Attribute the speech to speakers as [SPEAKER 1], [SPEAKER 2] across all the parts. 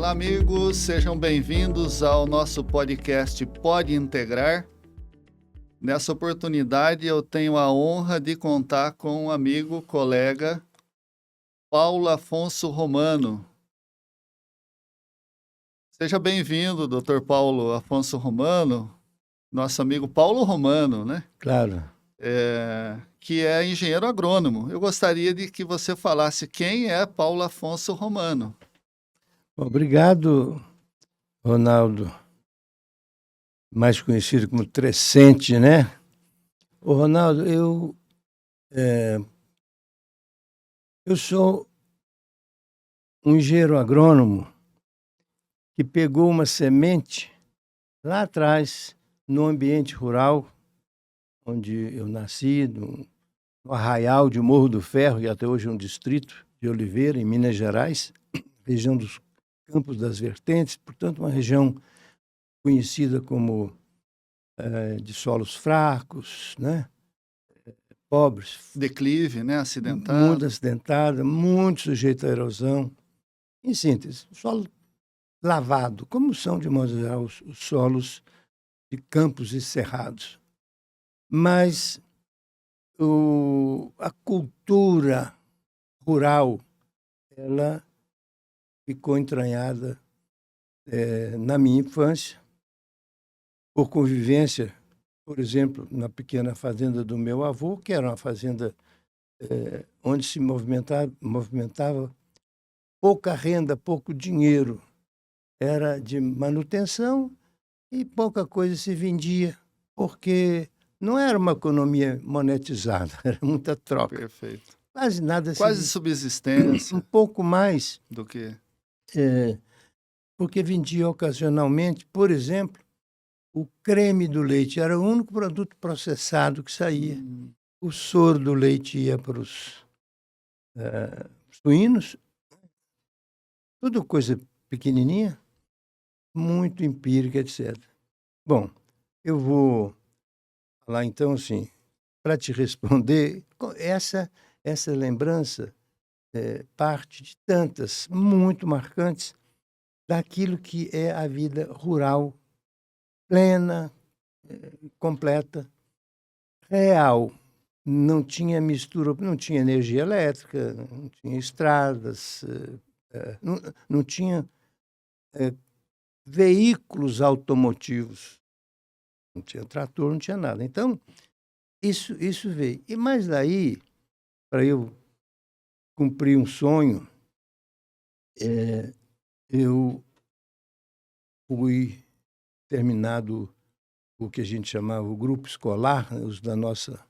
[SPEAKER 1] Olá, amigos, sejam bem-vindos ao nosso podcast Pode Integrar. Nessa oportunidade, eu tenho a honra de contar com um amigo, colega, Paulo Afonso Romano. Seja bem-vindo, Dr. Paulo Afonso Romano, nosso amigo Paulo Romano, né?
[SPEAKER 2] Claro.
[SPEAKER 1] Que é engenheiro agrônomo. Eu gostaria de que você falasse quem é Paulo Afonso Romano.
[SPEAKER 2] Obrigado, Ronaldo, mais conhecido como Trescente, né? Ô, Ronaldo, eu sou um engenheiro agrônomo que pegou uma semente lá atrás, no ambiente rural, onde eu nasci, no arraial de Morro do Ferro, que até hoje é um distrito de Oliveira, em Minas Gerais, região dos Campos das Vertentes, portanto, uma região conhecida como de solos fracos, né? Pobres.
[SPEAKER 1] Declive, né? Acidentado.
[SPEAKER 2] Muito acidentada, muito sujeito à erosão. Em síntese, solo lavado, como são, de modo geral, os solos de campos e cerrados. Mas a cultura rural, ela ficou entranhada na minha infância, por convivência, por exemplo, na pequena fazenda do meu avô, que era uma fazenda onde se movimentava pouca renda, pouco dinheiro. Era de manutenção e pouca coisa se vendia, porque não era uma economia monetizada, era muita troca.
[SPEAKER 1] Perfeito.
[SPEAKER 2] Quase nada se
[SPEAKER 1] Quase subsistência.
[SPEAKER 2] Um pouco mais.
[SPEAKER 1] Do que?
[SPEAKER 2] Porque vendia ocasionalmente, por exemplo, o creme do leite. Era o único produto processado que saía. O soro do leite ia para os suínos. Tudo coisa pequenininha, muito empírica, etc. Bom, eu vou falar então assim, para te responder, essa lembrança parte de tantas, muito marcantes, daquilo que é a vida rural, plena, completa, real. Não tinha mistura, não tinha energia elétrica, não tinha estradas, não tinha veículos automotivos, não tinha trator, não tinha nada. Então, isso veio. E mais daí, para eu cumprir um sonho, eu fui terminado o que a gente chamava o grupo escolar, os da nossa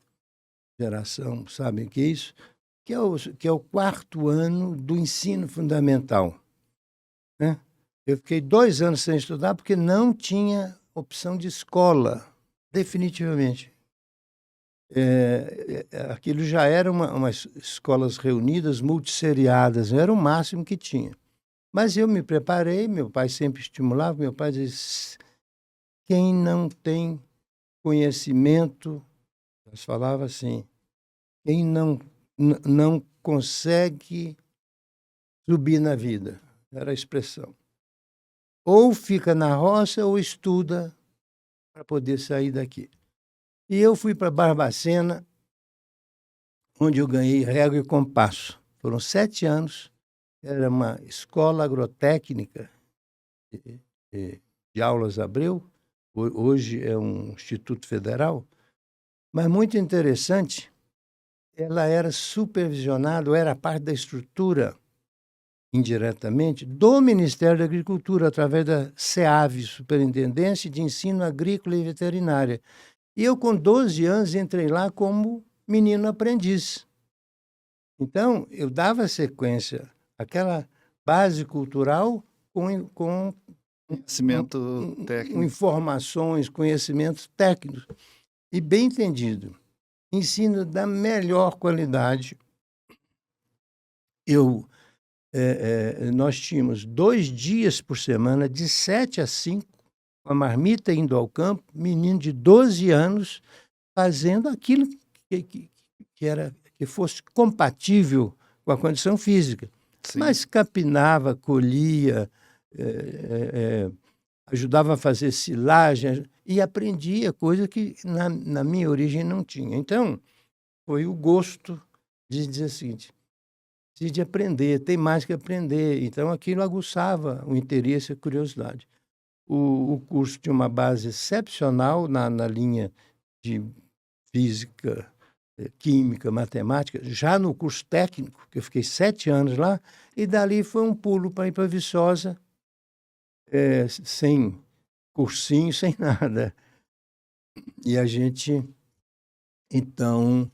[SPEAKER 2] geração sabem o que é isso, que é o 4º ano do ensino fundamental, né? Eu fiquei 2 anos sem estudar porque não tinha opção de escola, definitivamente. Aquilo já era umas escolas reunidas, multisseriadas, era o máximo que tinha. Mas eu me preparei, meu pai sempre estimulava, meu pai dizia, quem não tem conhecimento, nós falava assim, quem não consegue subir na vida, era a expressão. Ou fica na roça ou estuda para poder sair daqui. E eu fui para Barbacena, onde eu ganhei régua e compasso. Foram 7 anos, era uma escola agrotécnica de Aulas Abreu, hoje é um instituto federal, mas muito interessante, ela era supervisionada, ou era parte da estrutura, indiretamente, do Ministério da Agricultura, através da SEAV, Superintendência de Ensino Agrícola e Veterinária. E eu, com 12 anos, entrei lá como menino aprendiz. Então, eu dava sequência àquela base cultural com
[SPEAKER 1] conhecimento técnico.
[SPEAKER 2] Informações, conhecimentos técnicos. E bem entendido. Ensino da melhor qualidade. Nós tínhamos 2 dias por semana, de 7 a 5, com a marmita indo ao campo, menino de 12 anos, fazendo aquilo que fosse compatível com a condição física. Sim. Mas capinava, colhia, ajudava a fazer silagem e aprendia coisa que na minha origem não tinha. Então, foi o gosto de dizer o seguinte: preciso de aprender, tem mais que aprender. Então, aquilo aguçava o interesse e a curiosidade. O curso tinha uma base excepcional na linha de física, química, matemática, já no curso técnico, que eu fiquei 7 anos lá, e dali foi um pulo para ir para Viçosa, sem cursinho, sem nada. E a gente, então,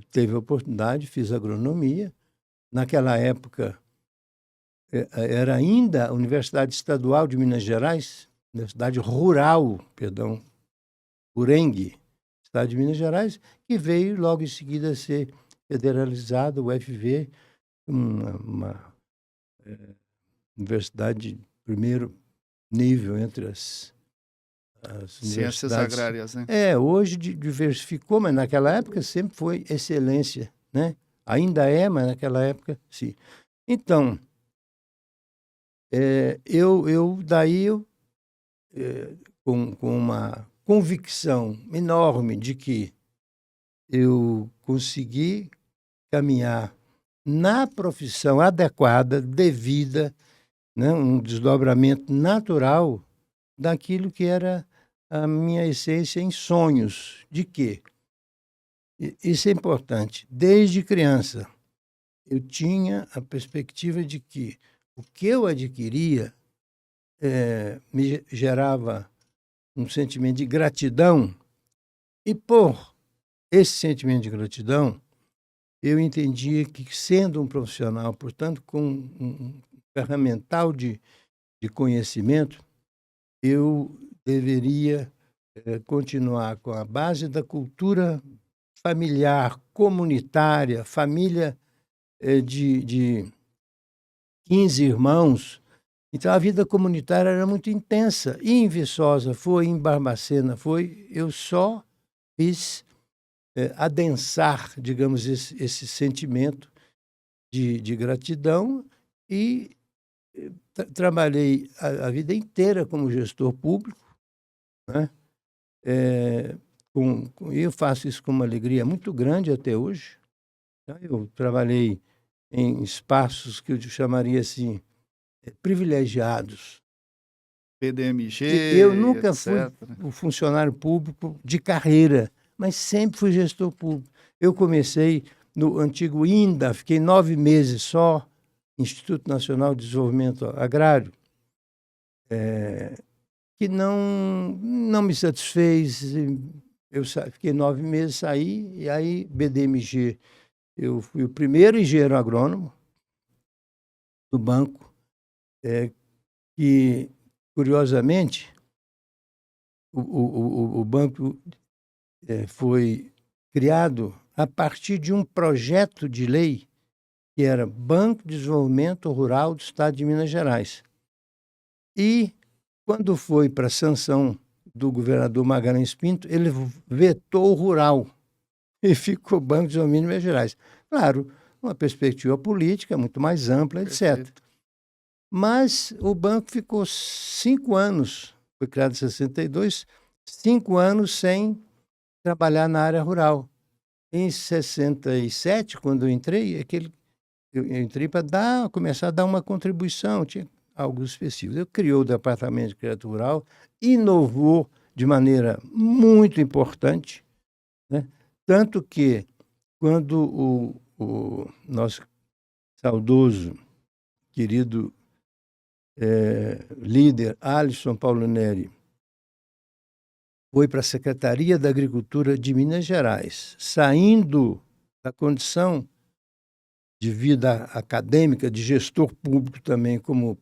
[SPEAKER 2] teve a oportunidade, fiz agronomia. Naquela época, era ainda a Universidade Estadual de Minas Gerais, Universidade Rural, perdão, URENG, Estado de Minas Gerais, que veio logo em seguida a ser federalizada, o UFV, uma universidade de primeiro nível entre as
[SPEAKER 1] ciências
[SPEAKER 2] universidades
[SPEAKER 1] agrárias, né?
[SPEAKER 2] Hoje diversificou, mas naquela época sempre foi excelência, né? Ainda é, mas naquela época, sim. Então, com uma convicção enorme de que eu consegui caminhar na profissão adequada, devida, né, um desdobramento natural daquilo que era a minha essência em sonhos. De quê? Isso é importante. Desde criança, eu tinha a perspectiva de que o que eu adquiria me gerava um sentimento de gratidão, e por esse sentimento de gratidão, eu entendia que, sendo um profissional, portanto, com um ferramental de conhecimento, eu deveria continuar com a base da cultura familiar, comunitária, família de 15 irmãos. Então, a vida comunitária era muito intensa. E em Viçosa foi, em Barbacena foi. Eu só fiz adensar, digamos, esse sentimento de gratidão e trabalhei a vida inteira como gestor público, né? Eu faço isso com uma alegria muito grande até hoje. Eu trabalhei em espaços que eu chamaria assim, privilegiados.
[SPEAKER 1] PDMG,
[SPEAKER 2] Eu nunca
[SPEAKER 1] etc.
[SPEAKER 2] fui um funcionário público de carreira, mas sempre fui gestor público. Eu comecei no antigo INDA, fiquei 9 meses só, Instituto Nacional de Desenvolvimento Agrário, que não me satisfez. Eu fiquei 9 meses, saí, e aí BDMG, eu fui o primeiro engenheiro agrônomo do banco, que, curiosamente, o banco foi criado a partir de um projeto de lei que era Banco de Desenvolvimento Rural do Estado de Minas Gerais. E, quando foi para a sanção do governador Magalhães Pinto, ele vetou o rural e ficou Banco de Desenvolvimento de Minas Gerais. Claro, uma perspectiva política muito mais ampla, etc.
[SPEAKER 1] Perfeito.
[SPEAKER 2] Mas o banco ficou 5 anos, foi criado em 62, 5 anos sem trabalhar na área rural. Em 67, quando eu entrei, eu entrei para começar a dar uma contribuição, tinha algo específico. Eu criei o Departamento de Crédito Rural, inovou de maneira muito importante, né? Tanto que, quando o nosso saudoso, querido líder Alisson Paulo Neri foi para a Secretaria da Agricultura de Minas Gerais, saindo da condição de vida acadêmica, de gestor público também, como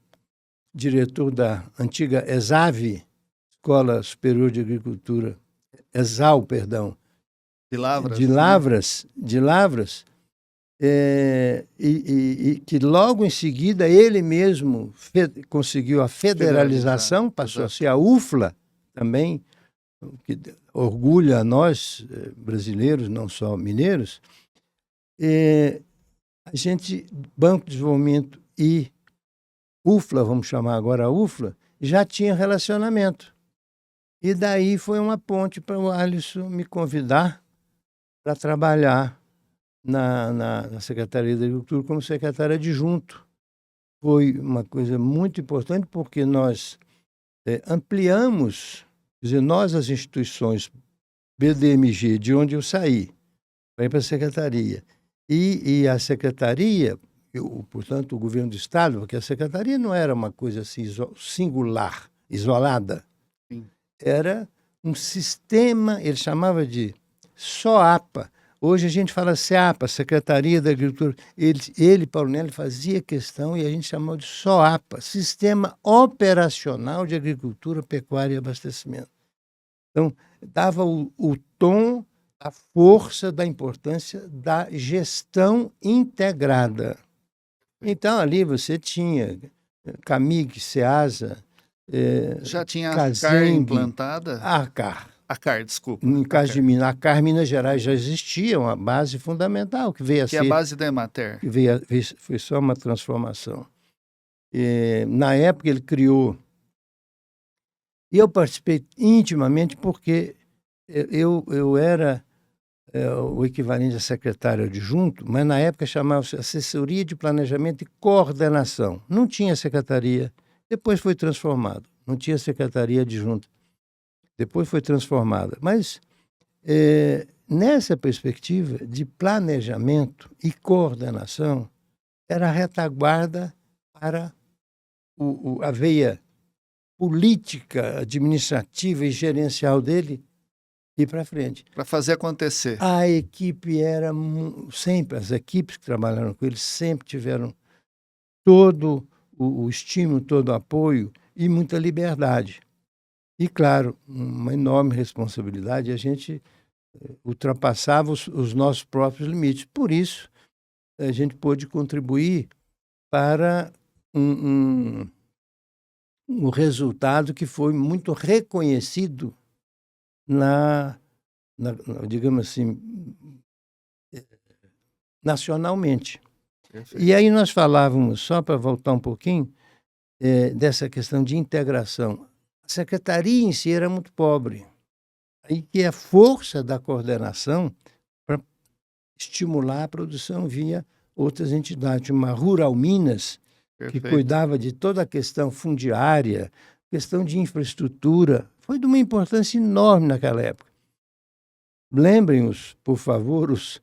[SPEAKER 2] diretor da antiga ESAV, Escola Superior de Agricultura, ESAL, perdão,
[SPEAKER 1] De Lavras.
[SPEAKER 2] de Lavras, e que logo em seguida ele mesmo conseguiu a federalização, passou a ser a UFLA também, que orgulha a nós, brasileiros, não só mineiros. A gente, Banco de Desenvolvimento e UFLA, vamos chamar agora a UFLA, já tinha relacionamento. E daí foi uma ponte para o Alisson me convidar para trabalhar na Secretaria da Agricultura como secretário adjunto. Foi uma coisa muito importante porque nós ampliamos, quer dizer, nós as instituições BDMG, de onde eu saí, para ir para a secretaria, e a secretaria, portanto, o governo do Estado, porque a secretaria não era uma coisa assim singular, isolada,
[SPEAKER 1] Sim.
[SPEAKER 2] era um sistema, ele chamava de SOAPA. Hoje a gente fala SEAPA, Secretaria da Agricultura. Ele, Paulo Nelly, fazia questão e a gente chamava de SOAPA, Sistema Operacional de Agricultura, Pecuária e Abastecimento. Então, dava o tom, a força da importância da gestão integrada. Então, ali você tinha CAMIG, SEASA,
[SPEAKER 1] Já tinha a CAR
[SPEAKER 2] CASENG,
[SPEAKER 1] implantada?
[SPEAKER 2] a CAR.
[SPEAKER 1] A CAR, desculpa.
[SPEAKER 2] No caso
[SPEAKER 1] a
[SPEAKER 2] de Minas, a CAR Minas Gerais já existia uma base fundamental que veio a
[SPEAKER 1] que é
[SPEAKER 2] ser...
[SPEAKER 1] a base da Emater.
[SPEAKER 2] que foi só uma transformação. Na época ele criou... E eu participei intimamente porque eu era o equivalente a secretário adjunto, mas na época chamava-se Assessoria de Planejamento e Coordenação. Não tinha secretaria, depois foi transformado. Não tinha secretaria adjunta, depois foi transformada. Mas nessa perspectiva de planejamento e coordenação, era a retaguarda para a veia política, administrativa e gerencial dele ir para frente.
[SPEAKER 1] Para fazer acontecer.
[SPEAKER 2] A equipe era sempre, as equipes que trabalharam com ele sempre tiveram todo o estímulo, todo o apoio e muita liberdade. E, claro, uma enorme responsabilidade, a gente ultrapassava os nossos próprios limites. Por isso, a gente pôde contribuir para um resultado que foi muito reconhecido digamos assim, nacionalmente.
[SPEAKER 1] Perfeito.
[SPEAKER 2] E aí nós falávamos, só para voltar um pouquinho, dessa questão de integração. A secretaria em si era muito pobre. Aí que a força da coordenação para estimular a produção via outras entidades, uma Rural Minas, que cuidava de toda a questão fundiária, questão de infraestrutura, foi de uma importância enorme naquela época. Lembrem-os, por favor, os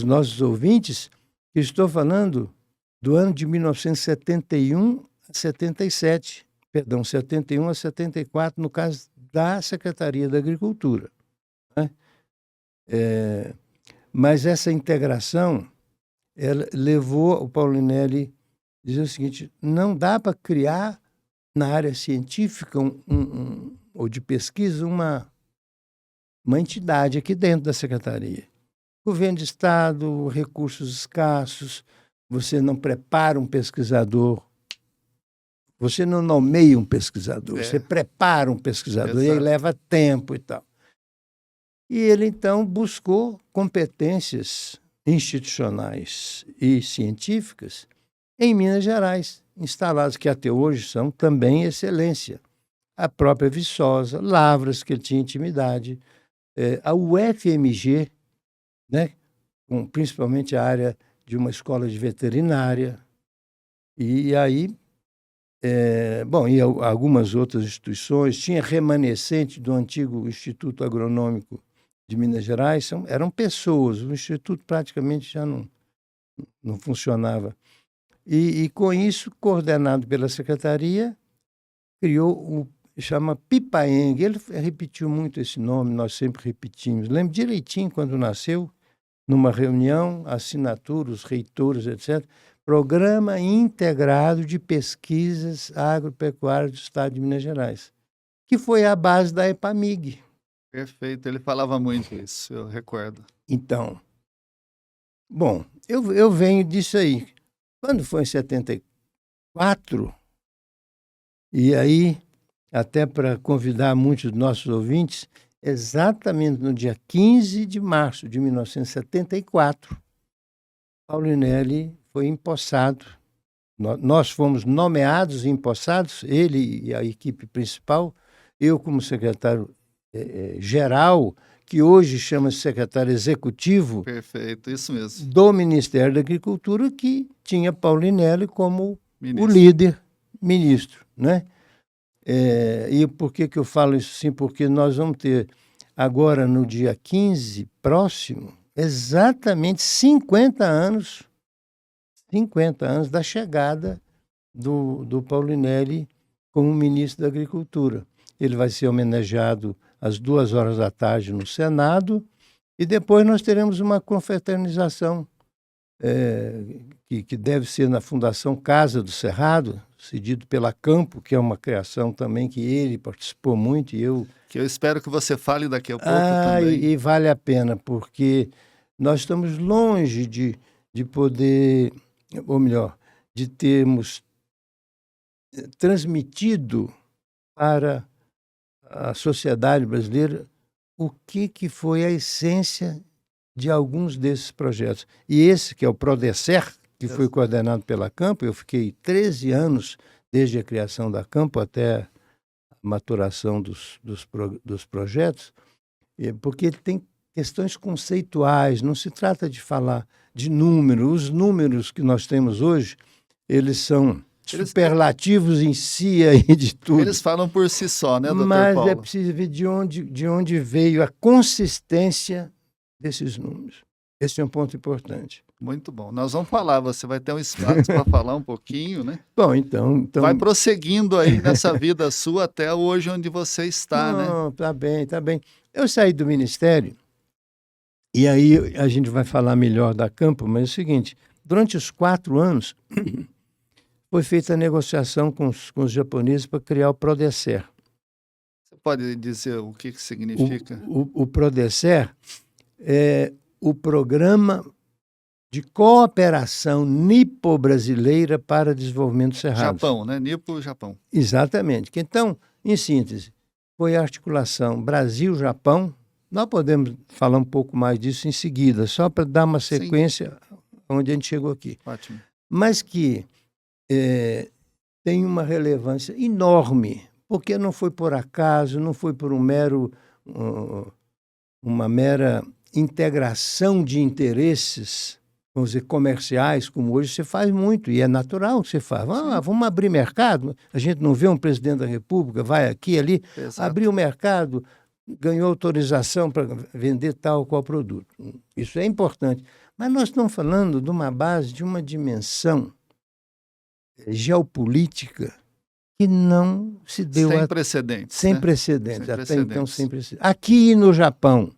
[SPEAKER 2] nossos ouvintes, que estou falando do ano de 1971 a 77, perdão, 71 a 74, no caso da Secretaria da Agricultura. Né? Mas essa integração ela levou o Paulo Nelly a dizer o seguinte: não dá para criar na área científica ou de pesquisa uma entidade aqui dentro da Secretaria. Governo de Estado, recursos escassos, você não prepara um pesquisador, você não nomeia um pesquisador, você prepara um pesquisador. Exato. E aí leva tempo e tal. E ele, então, buscou competências institucionais e científicas em Minas Gerais, instalados que até hoje são também excelência. A própria Viçosa, Lavras, que ele tinha intimidade, a UFMG, né, principalmente a área de uma escola de veterinária, e aí, e algumas outras instituições, tinha remanescente do antigo Instituto Agronômico de Minas Gerais, eram pessoas, o Instituto praticamente já não funcionava. E com isso, coordenado pela Secretaria, criou chama Pipaeng. Ele repetiu muito esse nome, nós sempre repetimos. Lembro direitinho quando nasceu, numa reunião, assinatura, os reitores, etc., Programa Integrado de Pesquisas Agropecuárias do Estado de Minas Gerais, que foi a base da EPAMIG.
[SPEAKER 1] Perfeito, ele falava muito isso, eu recordo.
[SPEAKER 2] Então, bom, eu venho disso aí. Quando foi em 74, e aí, até para convidar muitos dos nossos ouvintes, exatamente no dia 15 de março de 1974, Paulo Nelly foi empossado Nós fomos nomeados e empossados, ele e a equipe principal, eu como secretário geral, que hoje chama-se secretário executivo.
[SPEAKER 1] Perfeito, isso mesmo.
[SPEAKER 2] Do Ministério da Agricultura, que tinha Paulinelli como
[SPEAKER 1] Ministro.
[SPEAKER 2] o líder ministro, né? E por que eu falo isso assim? Porque nós vamos ter agora, no dia 15 próximo, exatamente 50 anos da chegada do Paulinelli como ministro da Agricultura. Ele vai ser homenageado às 14h no Senado, e depois nós teremos uma confraternização que deve ser na Fundação Casa do Cerrado, cedido pela Campo, que é uma criação também que ele participou muito, e eu...
[SPEAKER 1] Que eu espero que você fale daqui a pouco também.
[SPEAKER 2] E vale a pena, porque nós estamos longe de poder, ou melhor, de termos transmitido para a sociedade brasileira o que foi a essência de alguns desses projetos. E esse, que é o Prodecer, que foi coordenado pela Campo, eu fiquei 13 anos, desde a criação da Campo até a maturação dos projetos, porque ele tem questões conceituais, não se trata de falar de números. Os números que nós temos hoje, eles são superlativos em si aí de tudo.
[SPEAKER 1] Eles falam por si só, né, doutor
[SPEAKER 2] Mas
[SPEAKER 1] Paulo?
[SPEAKER 2] é preciso ver de onde veio a consistência desses números. Esse é um ponto importante.
[SPEAKER 1] Muito bom. Nós vamos falar, você vai ter um espaço para falar um pouquinho, né?
[SPEAKER 2] Bom, então...
[SPEAKER 1] Vai prosseguindo aí nessa vida sua até hoje onde você está, né?
[SPEAKER 2] Não, tá bem, tá bem. Eu saí do Ministério, e aí a gente vai falar melhor da Campo, mas é o seguinte, durante os 4 anos, foi feita a negociação com os japoneses para criar o Prodecer.
[SPEAKER 1] Você pode dizer o que significa?
[SPEAKER 2] O Prodecer é o Programa de Cooperação Nipo-Brasileira para Desenvolvimento do Cerrado.
[SPEAKER 1] Japão, né? Nipo, Japão.
[SPEAKER 2] Exatamente. Então, em síntese, foi a articulação Brasil-Japão. Nós podemos falar um pouco mais disso em seguida, só para dar uma sequência onde a gente chegou aqui.
[SPEAKER 1] Ótimo.
[SPEAKER 2] Mas que tem uma relevância enorme, porque não foi por acaso, não foi por uma mera integração de interesses, vamos dizer, comerciais, como hoje se faz muito, e é natural que você faz. Vamos abrir mercado. A gente não vê um presidente da República, vai aqui, ali, abrir o mercado, ganhou autorização para vender tal ou qual produto. Isso é importante. Mas nós estamos falando de uma base, de uma dimensão geopolítica que não se deu...
[SPEAKER 1] Sem precedentes.
[SPEAKER 2] Sem precedentes, até então sem precedentes. Aqui e no Japão.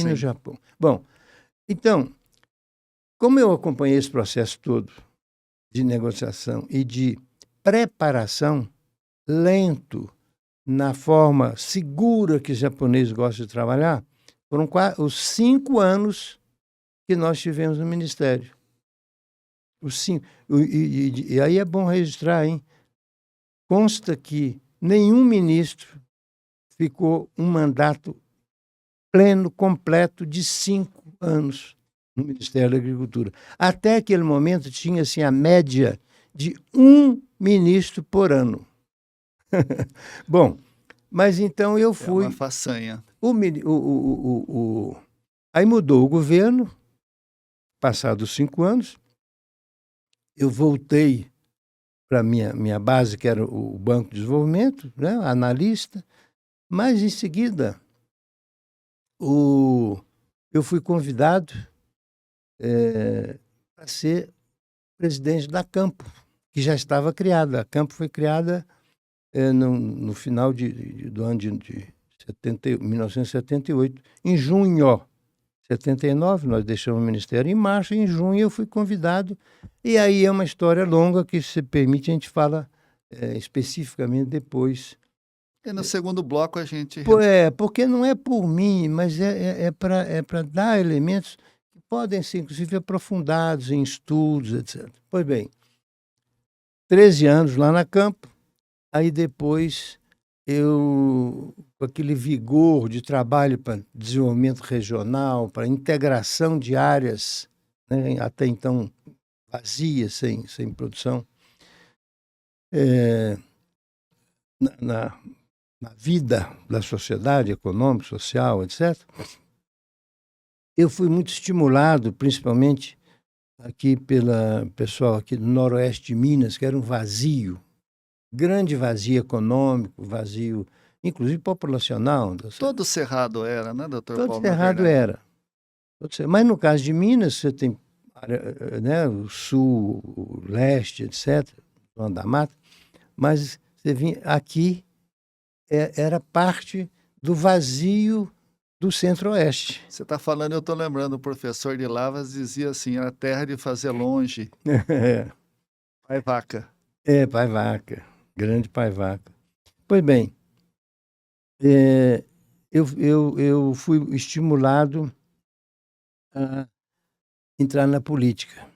[SPEAKER 2] No Japão. Bom, então, como eu acompanhei esse processo todo de negociação e de preparação lento, na forma segura que os japoneses gostam de trabalhar, foram os 5 anos que nós tivemos no Ministério. Os 5. E aí é bom registrar, hein? Consta que nenhum ministro ficou um mandato pleno, completo, de 5 anos no Ministério da Agricultura. Até aquele momento tinha-se a média de 1 ministro por ano. Bom, mas então eu fui...
[SPEAKER 1] É uma façanha.
[SPEAKER 2] Aí mudou o governo, passados 5 anos, eu voltei para a minha base, que era o Banco de Desenvolvimento, né, analista, mas em seguida eu fui convidado para ser presidente da Campo, que já estava criada. A Campo foi criada no final do ano de 1978. Em junho de 79, nós deixamos o Ministério em março, e em junho eu fui convidado. E aí é uma história longa que, se permite, a gente fala especificamente depois.
[SPEAKER 1] E no segundo bloco a gente...
[SPEAKER 2] Porque não é por mim, mas é para dar elementos que podem ser, inclusive, aprofundados em estudos, etc. Pois bem, 13 anos lá na Campo, aí depois eu, com aquele vigor de trabalho para desenvolvimento regional, para integração de áreas, né, até então vazia, sem produção. Na vida da sociedade econômica, social, etc., eu fui muito estimulado, principalmente aqui pela pessoal aqui do noroeste de Minas, que era um vazio, grande vazio econômico, vazio, inclusive populacional.
[SPEAKER 1] Todo cerrado era, né, doutor Paulo?
[SPEAKER 2] Todo cerrado era. Mas no caso de Minas, você tem, né, o sul, o leste, etc., zona da mata, mas você vinha aqui, era parte do vazio do centro-oeste.
[SPEAKER 1] Você está falando, eu estou lembrando, o professor de Lavras dizia assim, era terra de fazer longe. Pai Vaca.
[SPEAKER 2] Pai Vaca, grande Pai Vaca. Pois bem, eu fui estimulado a entrar na política.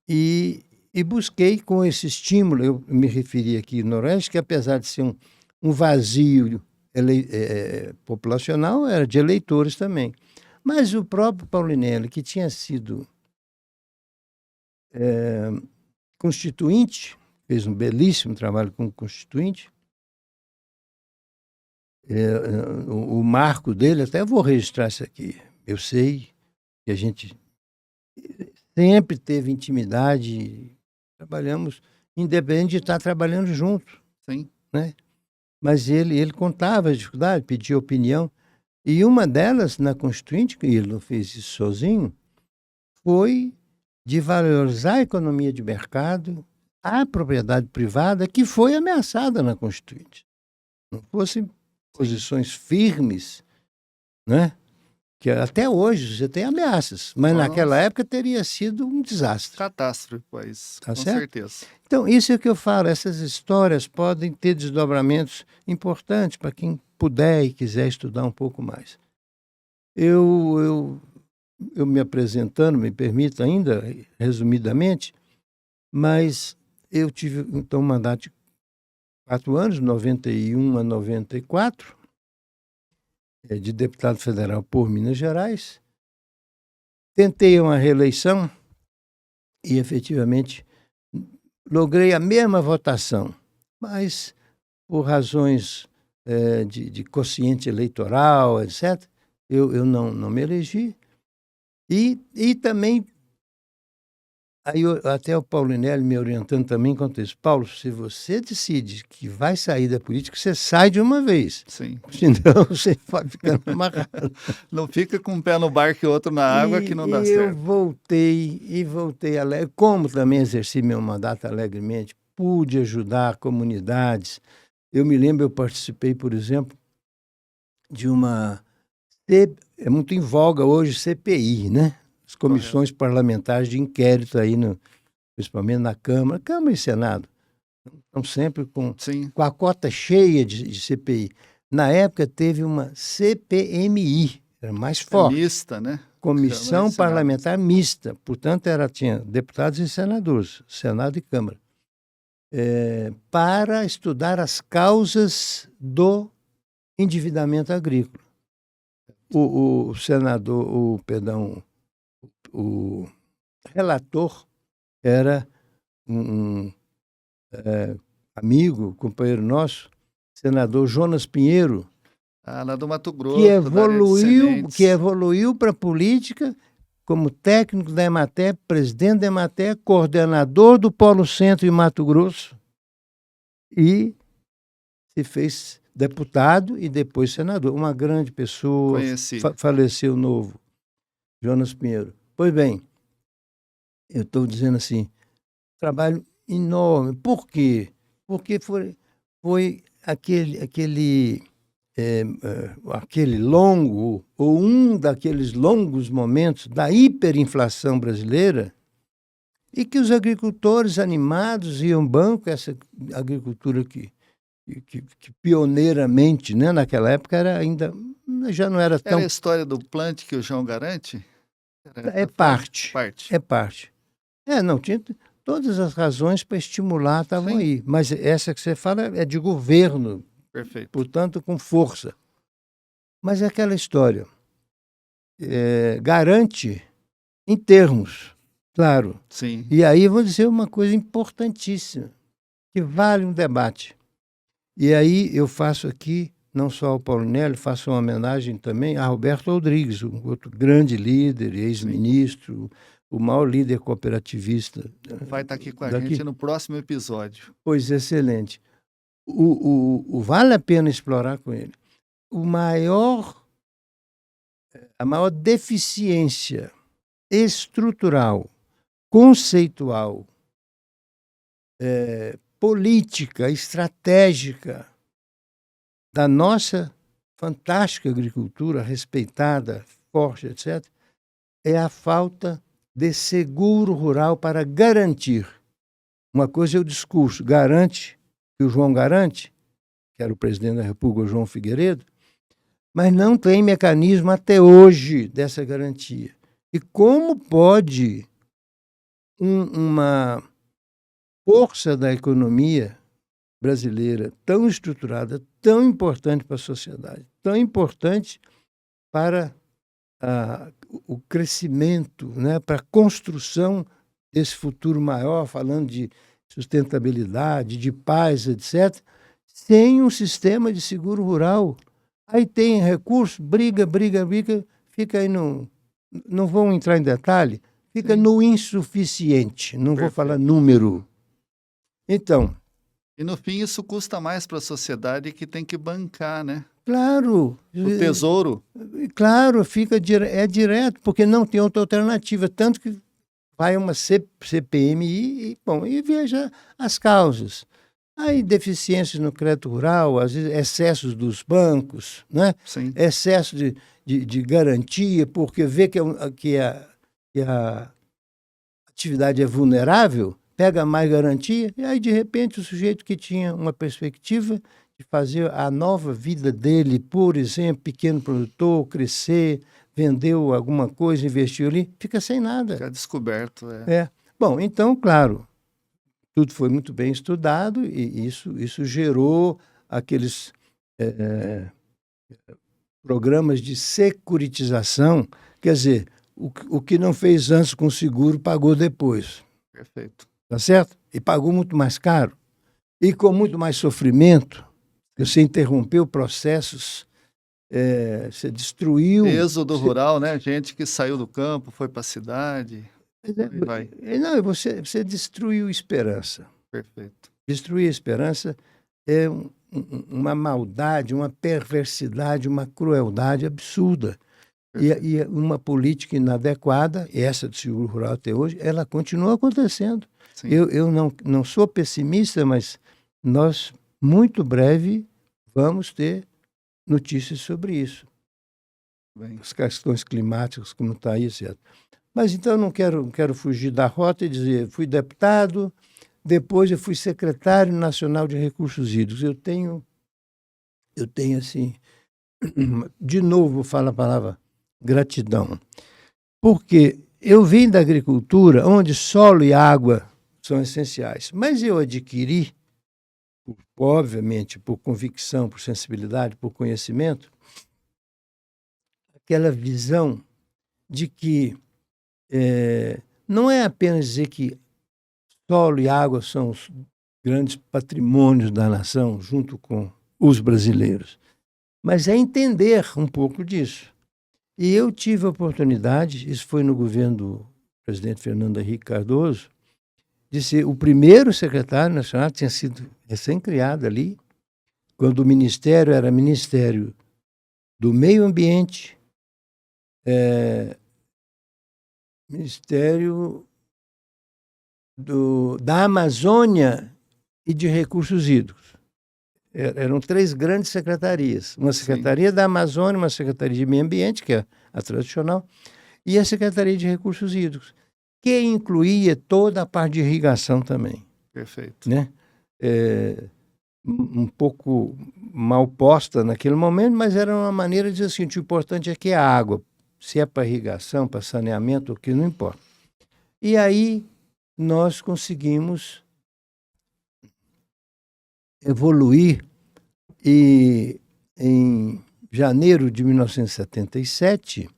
[SPEAKER 2] E busquei com esse estímulo, eu me referi aqui no Noroeste, que apesar de ser um vazio populacional, era de eleitores também. Mas o próprio Paulinelli, que tinha sido constituinte, fez um belíssimo trabalho como constituinte, o marco dele, até vou registrar isso aqui, eu sei que a gente sempre teve intimidade, trabalhamos, independente de estar trabalhando junto.
[SPEAKER 1] Sim.
[SPEAKER 2] Né? Mas ele contava a dificuldade, pedia opinião. E uma delas, na Constituinte, que ele não fez isso sozinho, foi de valorizar a economia de mercado, a propriedade privada, que foi ameaçada na Constituinte. Não fossem posições firmes, né? Que até hoje você tem ameaças, mas naquela época teria sido um desastre.
[SPEAKER 1] Catástrofe, pois,
[SPEAKER 2] tá
[SPEAKER 1] com
[SPEAKER 2] certo?
[SPEAKER 1] certeza.
[SPEAKER 2] Então, isso é o que eu falo, essas histórias podem ter desdobramentos importantes para quem puder e quiser estudar um pouco mais. Eu me apresentando, me permito ainda, resumidamente, mas eu tive, então, um mandato de 4 anos, 91 a 94, de deputado federal por Minas Gerais. Tentei uma reeleição e, efetivamente, logrei a mesma votação, mas por razões de quociente eleitoral, etc., eu não me elegi. E também, aí até o Paulinelli me orientando também quanto a isso. Paulo, se você decide que vai sair da política, você sai de uma vez.
[SPEAKER 1] Sim.
[SPEAKER 2] Senão você vai ficando amarrado.
[SPEAKER 1] Não fica com um pé no barco e outro na água que não dá certo.
[SPEAKER 2] Eu voltei alegre. Como também exerci meu mandato alegremente, pude ajudar comunidades. Eu me lembro, eu participei, por exemplo, de uma... É muito em voga hoje CPI, né? As comissões parlamentares de inquérito aí, principalmente na Câmara e Senado. Estão sempre com a cota cheia de CPI. Na época teve uma CPMI, era mais forte.
[SPEAKER 1] Mista, né?
[SPEAKER 2] Comissão Parlamentar Mista. Portanto, tinha deputados e senadores, Senado e Câmara, para estudar as causas do endividamento agrícola. O senador, o relator era um amigo, companheiro nosso, senador Jonas Pinheiro,
[SPEAKER 1] lá do Mato Grosso,
[SPEAKER 2] que evoluiu para a política como técnico da Emater, presidente da Emater, coordenador do Polo Centro em Mato Grosso, e se fez deputado e depois senador. Uma grande pessoa, faleceu novo, Jonas Pinheiro. Pois bem, eu estou dizendo assim, trabalho enorme. Por quê? Porque foi aquele longo, ou um daqueles longos momentos da hiperinflação brasileira, e que os agricultores animados iam banco, essa agricultura que pioneiramente, né, naquela época já não era tão...
[SPEAKER 1] Era a história do plante que o João garante?
[SPEAKER 2] É parte. Não, tinha todas as razões para estimular, estavam aí. Mas essa que você fala é de governo.
[SPEAKER 1] Perfeito.
[SPEAKER 2] Portanto, com força. Mas é aquela história. Garante em termos. Claro.
[SPEAKER 1] Sim.
[SPEAKER 2] E aí eu vou dizer uma coisa importantíssima, que vale um debate. E aí eu faço aqui, não só ao Paulo Nelly, faço uma homenagem também a Roberto Rodrigues, um outro grande líder, ex-ministro, o maior líder cooperativista.
[SPEAKER 1] Vai estar aqui com a
[SPEAKER 2] daqui.
[SPEAKER 1] gente no próximo episódio.
[SPEAKER 2] Pois, excelente. Vale a pena explorar com ele. A maior deficiência estrutural, conceitual, política, estratégica da nossa fantástica agricultura, respeitada, forte, etc., é a falta de seguro rural para garantir. Uma coisa é o discurso, garante, que o João garante, que era o presidente da República, o João Figueiredo, mas não tem mecanismo até hoje dessa garantia. E como pode uma força da economia brasileira tão estruturada, tão importante para a sociedade, tão importante para o crescimento, né, para a construção desse futuro maior, falando de sustentabilidade, de paz, etc., sem um sistema de seguro rural. Aí tem recurso, briga, fica aí não vão entrar em detalhe, fica no insuficiente, não vou falar número. Então...
[SPEAKER 1] E no fim isso custa mais para a sociedade que tem que bancar, né?
[SPEAKER 2] Claro.
[SPEAKER 1] O tesouro.
[SPEAKER 2] Claro, é direto, porque não tem outra alternativa, tanto que vai uma CPMI e veja as causas. Aí deficiências no crédito rural, às vezes excessos dos bancos, né?
[SPEAKER 1] Sim.
[SPEAKER 2] Excesso de garantia, porque vê que a atividade é vulnerável, pega mais garantia, e aí, de repente, o sujeito que tinha uma perspectiva de fazer a nova vida dele, por exemplo, pequeno produtor, crescer, vendeu alguma coisa, investiu ali, fica sem nada.
[SPEAKER 1] Fica descoberto.
[SPEAKER 2] Bom, então, claro, tudo foi muito bem estudado e isso gerou aqueles programas de securitização, quer dizer, o que não fez antes com seguro pagou depois.
[SPEAKER 1] Perfeito.
[SPEAKER 2] Tá certo? E pagou muito mais caro. E com muito mais sofrimento. Você interrompeu processos, você destruiu...
[SPEAKER 1] Êxodo rural, né? Gente que saiu do campo, foi para a cidade. Vai.
[SPEAKER 2] Não, você destruiu esperança.
[SPEAKER 1] Perfeito.
[SPEAKER 2] Destruir a esperança é uma maldade, uma perversidade, uma crueldade absurda. E uma política inadequada, essa do seguro rural até hoje, ela continua acontecendo. Eu não sou pessimista, mas nós, muito breve, vamos ter notícias sobre isso. As questões climáticas, como está aí, certo? Mas então eu não quero fugir da rota e dizer, fui deputado, depois eu fui secretário nacional de recursos hídricos. Eu tenho assim, de novo vou falar a palavra gratidão, porque eu vim da agricultura, onde solo e água são essenciais, mas eu adquiri, obviamente, por convicção, por sensibilidade, por conhecimento, aquela visão de que não é apenas dizer que solo e água são os grandes patrimônios da nação, junto com os brasileiros, mas é entender um pouco disso. E eu tive a oportunidade, isso foi no governo do presidente Fernando Henrique Cardoso, de ser o primeiro secretário nacional, tinha sido recém-criado ali, quando o ministério era Ministério do Meio Ambiente, Ministério da Amazônia e de Recursos Hídricos. Eram 3 grandes secretarias. Uma secretaria da Amazônia, uma secretaria de Meio Ambiente, que é a tradicional, e a Secretaria de Recursos Hídricos, que incluía toda a parte de irrigação também.
[SPEAKER 1] Perfeito.
[SPEAKER 2] Né? Um pouco mal posta naquele momento, mas era uma maneira de dizer assim, o importante é que a água, se é para irrigação, para saneamento, o que não importa. E aí nós conseguimos evoluir e em janeiro de 1977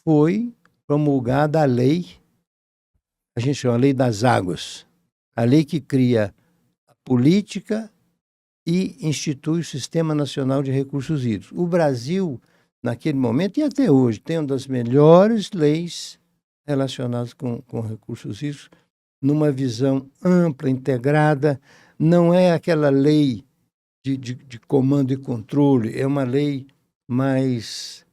[SPEAKER 2] foi promulgada a lei a gente chama a Lei das Águas, a lei que cria a política e institui o Sistema Nacional de Recursos Hídricos. O Brasil, naquele momento e até hoje, tem uma das melhores leis relacionadas com recursos hídricos, numa visão ampla, integrada. Não é aquela lei de comando e controle, é uma lei mais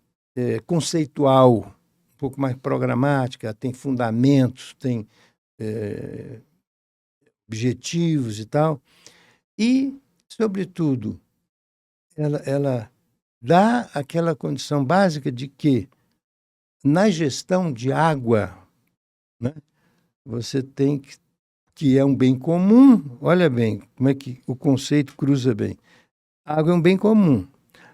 [SPEAKER 2] conceitual, um pouco mais programática, tem fundamentos, tem objetivos e tal. E, sobretudo, ela dá aquela condição básica de que, na gestão de água, né, você tem que é um bem comum. Olha bem como é que o conceito cruza bem. A água é um bem comum.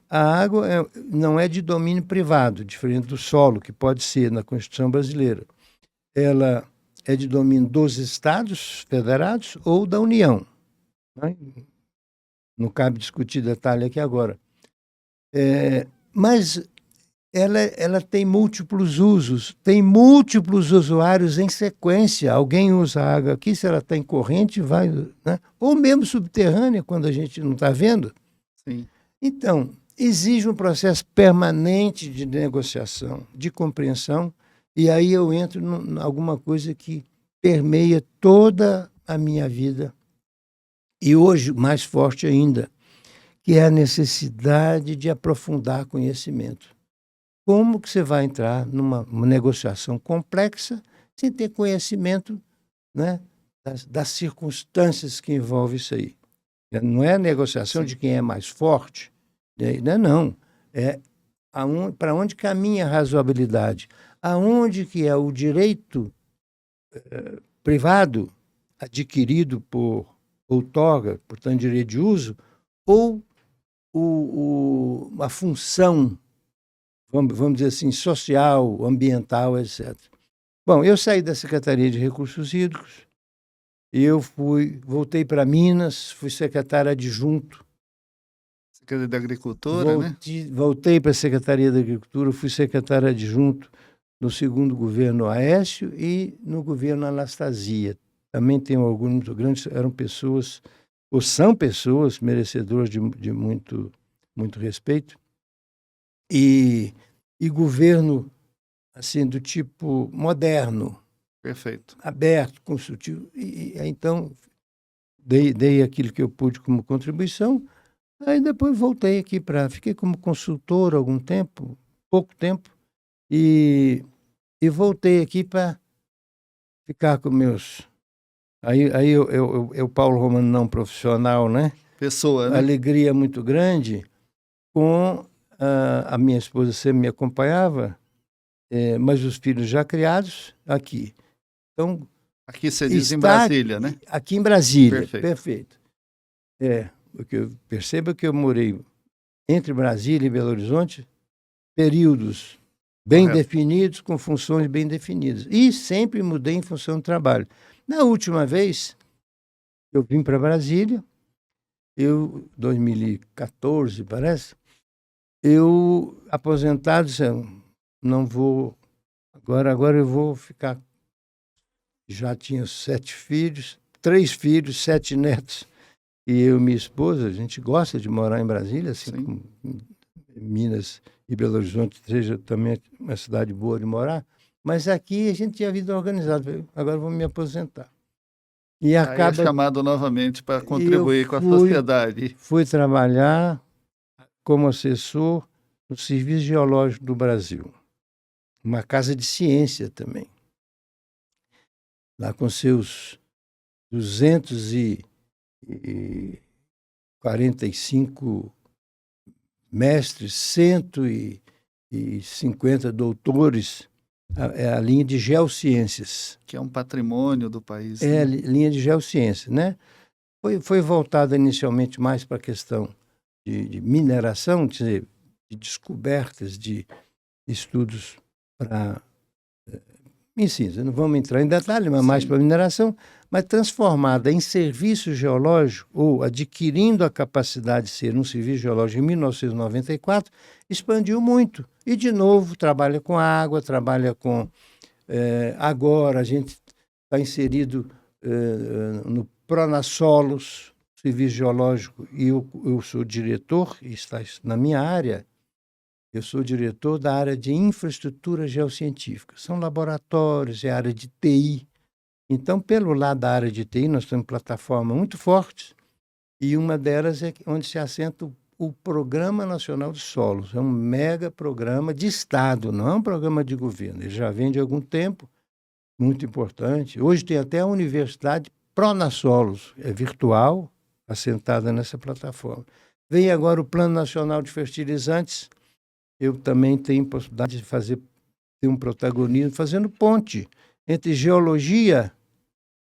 [SPEAKER 2] A água não é de domínio privado, diferente do solo, que pode ser na Constituição brasileira. Ela é de domínio dos Estados federados ou da União, né? Não cabe discutir detalhe aqui agora. Mas ela tem múltiplos usos, tem múltiplos usuários em sequência. Alguém usa a água aqui, se ela está em corrente, vai, né? Ou mesmo subterrânea, quando a gente não está vendo.
[SPEAKER 1] Sim.
[SPEAKER 2] Então, exige um processo permanente de negociação, de compreensão, e aí eu entro em alguma coisa que permeia toda a minha vida, e hoje mais forte ainda, que é a necessidade de aprofundar conhecimento. Como que você vai entrar numa negociação complexa sem ter conhecimento, né, das circunstâncias que envolvem isso aí? Não é a negociação de quem é mais forte, não. É para onde caminha a razoabilidade, aonde que é o direito privado adquirido por outorga, portanto, direito de uso, ou a função, vamos dizer assim, social, ambiental, etc. Bom, eu saí da Secretaria de Recursos Hídricos, voltei para Minas, fui secretário adjunto.
[SPEAKER 1] Secretaria da Agricultura, né?
[SPEAKER 2] Voltei para a Secretaria da Agricultura, fui secretário adjunto no segundo governo Aécio e no governo Anastasia. Também tem um orgulho muito grande, eram pessoas, ou são pessoas merecedoras de muito, muito respeito. E governo, assim, do tipo moderno.
[SPEAKER 1] Perfeito.
[SPEAKER 2] Aberto, consultivo. E então, dei aquilo que eu pude como contribuição. Aí depois voltei aqui fiquei como consultor algum tempo, pouco tempo, e voltei aqui para ficar com meus... Aí eu Paulo Romano não profissional, né?
[SPEAKER 1] Pessoa, né?
[SPEAKER 2] Alegria muito grande com a minha esposa sempre me acompanhava, mas os filhos já criados aqui. Então,
[SPEAKER 1] aqui você diz em Brasília, né?
[SPEAKER 2] Aqui em Brasília,
[SPEAKER 1] perfeito.
[SPEAKER 2] Porque eu percebo que eu morei entre Brasília e Belo Horizonte, períodos bem definidos, com funções bem definidas. E sempre mudei em função do trabalho. Na última vez, eu vim para Brasília, 2014, parece, eu, aposentado, disse, não vou, agora eu vou ficar. Já tinha 7 filhos, 3 filhos, 7 netos. E eu e minha esposa, a gente gosta de morar em Brasília, assim como Minas e Belo Horizonte seja também uma cidade boa de morar. Mas aqui a gente tinha vida organizada. Agora vou me aposentar. E acaba...
[SPEAKER 1] é chamado novamente para contribuir com a sociedade.
[SPEAKER 2] Fui trabalhar como assessor no Serviço Geológico do Brasil. Uma casa de ciência também. Lá com seus 245 mestres, 150 doutores, é a linha de geociências.
[SPEAKER 1] Que é um patrimônio do país.
[SPEAKER 2] É, né? A linha de geociências, né? Foi voltada inicialmente mais para a questão de mineração, de descobertas, de estudos para... Enfim, não vamos entrar em detalhe, mas mais para mineração, mas transformada em serviço geológico, ou adquirindo a capacidade de ser um serviço geológico em 1994, expandiu muito. E, de novo, trabalha com água, trabalha com... agora, a gente está inserido no Pronasolos, Serviço Geológico, e eu sou diretor, e está na minha área, eu sou diretor da área de infraestrutura geocientífica. São laboratórios, é área de TI. Então, pelo lado da área de TI, nós temos plataformas muito fortes, e uma delas é onde se assenta o Programa Nacional de Solos. É um mega programa de Estado, não é um programa de governo. Ele já vem de algum tempo, muito importante. Hoje tem até a Universidade Pronasolos, é virtual, assentada nessa plataforma. Vem agora o Plano Nacional de Fertilizantes. Eu também tenho possibilidade de ter um protagonismo fazendo ponte entre geologia,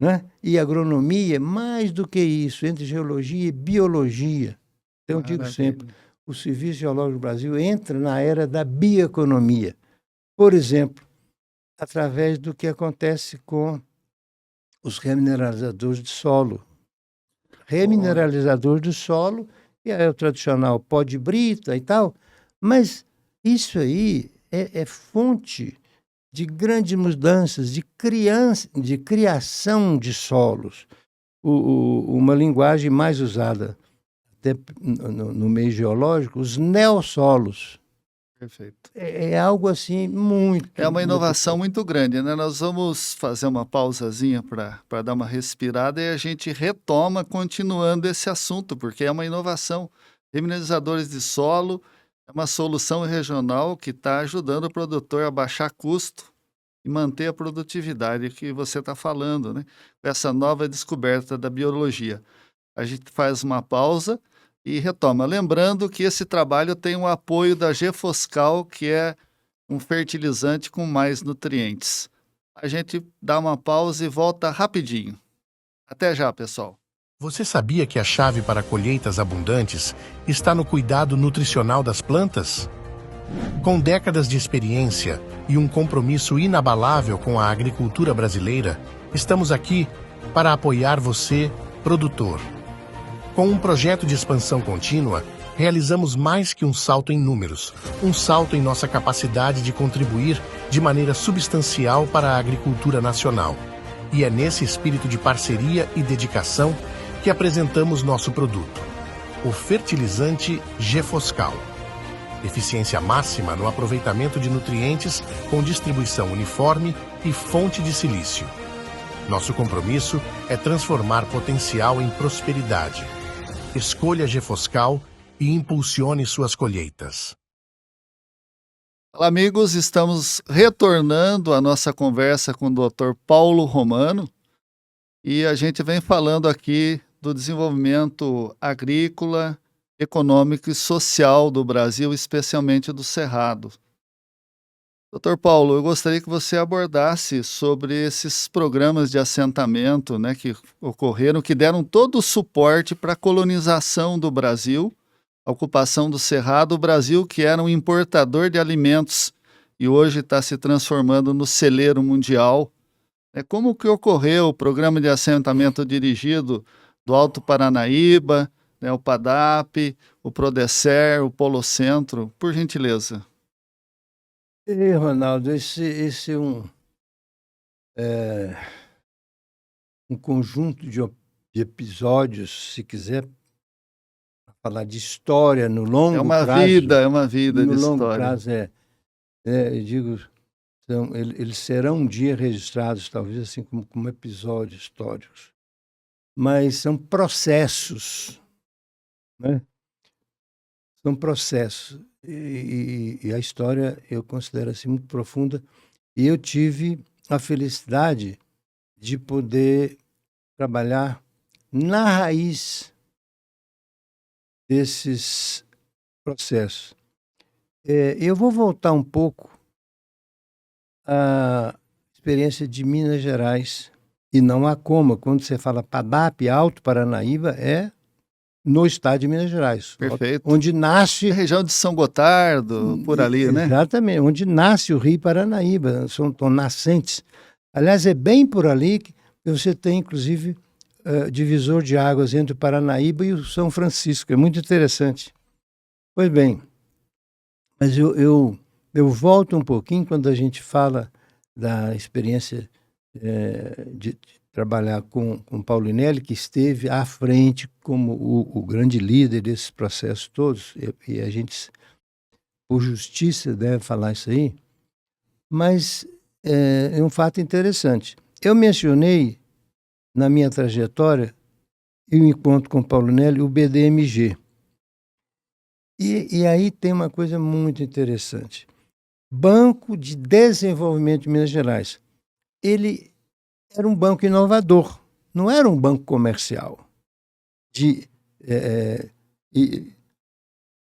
[SPEAKER 2] né, e agronomia, mais do que isso, entre geologia e biologia. Então, eu digo sempre, o Serviço Geológico do Brasil entra na era da bioeconomia. Por exemplo, através do que acontece com os remineralizadores de solo. Remineralizador do solo, que é o tradicional pó de brita e tal, mas isso aí é fonte de grandes mudanças, de criação de solos. Uma linguagem mais usada até no meio geológico, os neossolos.
[SPEAKER 1] Perfeito.
[SPEAKER 2] É algo assim muito...
[SPEAKER 1] É uma inovação muito grande, né? Nós vamos fazer uma pausazinha para dar uma respirada e a gente retoma continuando esse assunto, porque é uma inovação. Remineralizadores de solo é uma solução regional que está ajudando o produtor a baixar custo e manter a produtividade que você está falando, né? Com essa nova descoberta da biologia. A gente faz uma pausa e retoma. Lembrando que esse trabalho tem o apoio da Gefoscal, que é um fertilizante com mais nutrientes. A gente dá uma pausa e volta rapidinho. Até já, pessoal.
[SPEAKER 3] Você sabia que a chave para colheitas abundantes está no cuidado nutricional das plantas? Com décadas de experiência e um compromisso inabalável com a agricultura brasileira, estamos aqui para apoiar você, produtor. Com um projeto de expansão contínua, realizamos mais que um salto em números, um salto em nossa capacidade de contribuir de maneira substancial para a agricultura nacional. E é nesse espírito de parceria e dedicação que apresentamos nosso produto, o fertilizante Gefoscal. Eficiência máxima no aproveitamento de nutrientes com distribuição uniforme e fonte de silício. Nosso compromisso é transformar potencial em prosperidade. Escolha Gefoscal e impulsione suas colheitas.
[SPEAKER 1] Olá, amigos, estamos retornando à nossa conversa com o Dr. Paulo Romano e a gente vem falando aqui do desenvolvimento agrícola, econômico e social do Brasil, especialmente do Cerrado. Dr. Paulo, eu gostaria que você abordasse sobre esses programas de assentamento, né, que ocorreram, que deram todo o suporte para a colonização do Brasil, a ocupação do Cerrado, o Brasil que era um importador de alimentos e hoje está se transformando no celeiro mundial. Como que ocorreu o programa de assentamento dirigido do Alto Paranaíba, né, o PADAP, o PRODECER, o Polo Centro, por gentileza?
[SPEAKER 2] Ronaldo, esse é um conjunto de episódios, se quiser falar de história no longo prazo.
[SPEAKER 1] É uma vida
[SPEAKER 2] no
[SPEAKER 1] de
[SPEAKER 2] longo
[SPEAKER 1] história.
[SPEAKER 2] Prazo, eu digo, eles serão um dia registrados, talvez assim como episódios históricos. Mas são processos, né? São processos. E a história eu considero assim muito profunda. E eu tive a felicidade de poder trabalhar na raiz desses processos. Eu vou voltar um pouco à experiência de Minas Gerais. E não há como, quando você fala PADAP, Alto Paranaíba, é no estado de Minas Gerais.
[SPEAKER 1] Perfeito.
[SPEAKER 2] Onde nasce...
[SPEAKER 1] A região de São Gotardo, por ali, né?
[SPEAKER 2] Exatamente, onde nasce o Rio Paranaíba, são nascentes. Aliás, é bem por ali que você tem, inclusive, divisor de águas entre o Paranaíba e o São Francisco. É muito interessante. Pois bem, mas eu volto um pouquinho quando a gente fala da experiência de trabalhar com Paulinelli, que esteve à frente como o grande líder desses processos todos, e a gente, por justiça, deve falar isso aí, mas é um fato interessante. Eu mencionei, na minha trajetória, e o encontro com Paulinelli, o BDMG. E aí tem uma coisa muito interessante. Banco de Desenvolvimento de Minas Gerais. Ele era um banco inovador, não era um banco comercial.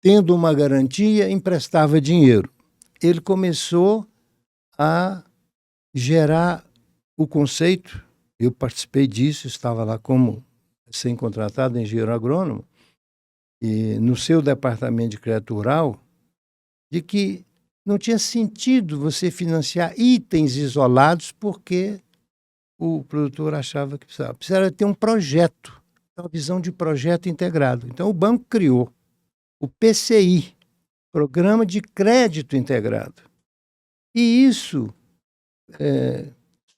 [SPEAKER 2] Tendo uma garantia, emprestava dinheiro. Ele começou a gerar o conceito, eu participei disso, estava lá como recém-contratado engenheiro agrônomo, e no seu departamento de crédito rural, de que não tinha sentido você financiar itens isolados porque o produtor achava que precisava ter um projeto, uma visão de projeto integrado. Então o banco criou o PCI, Programa de Crédito Integrado. E isso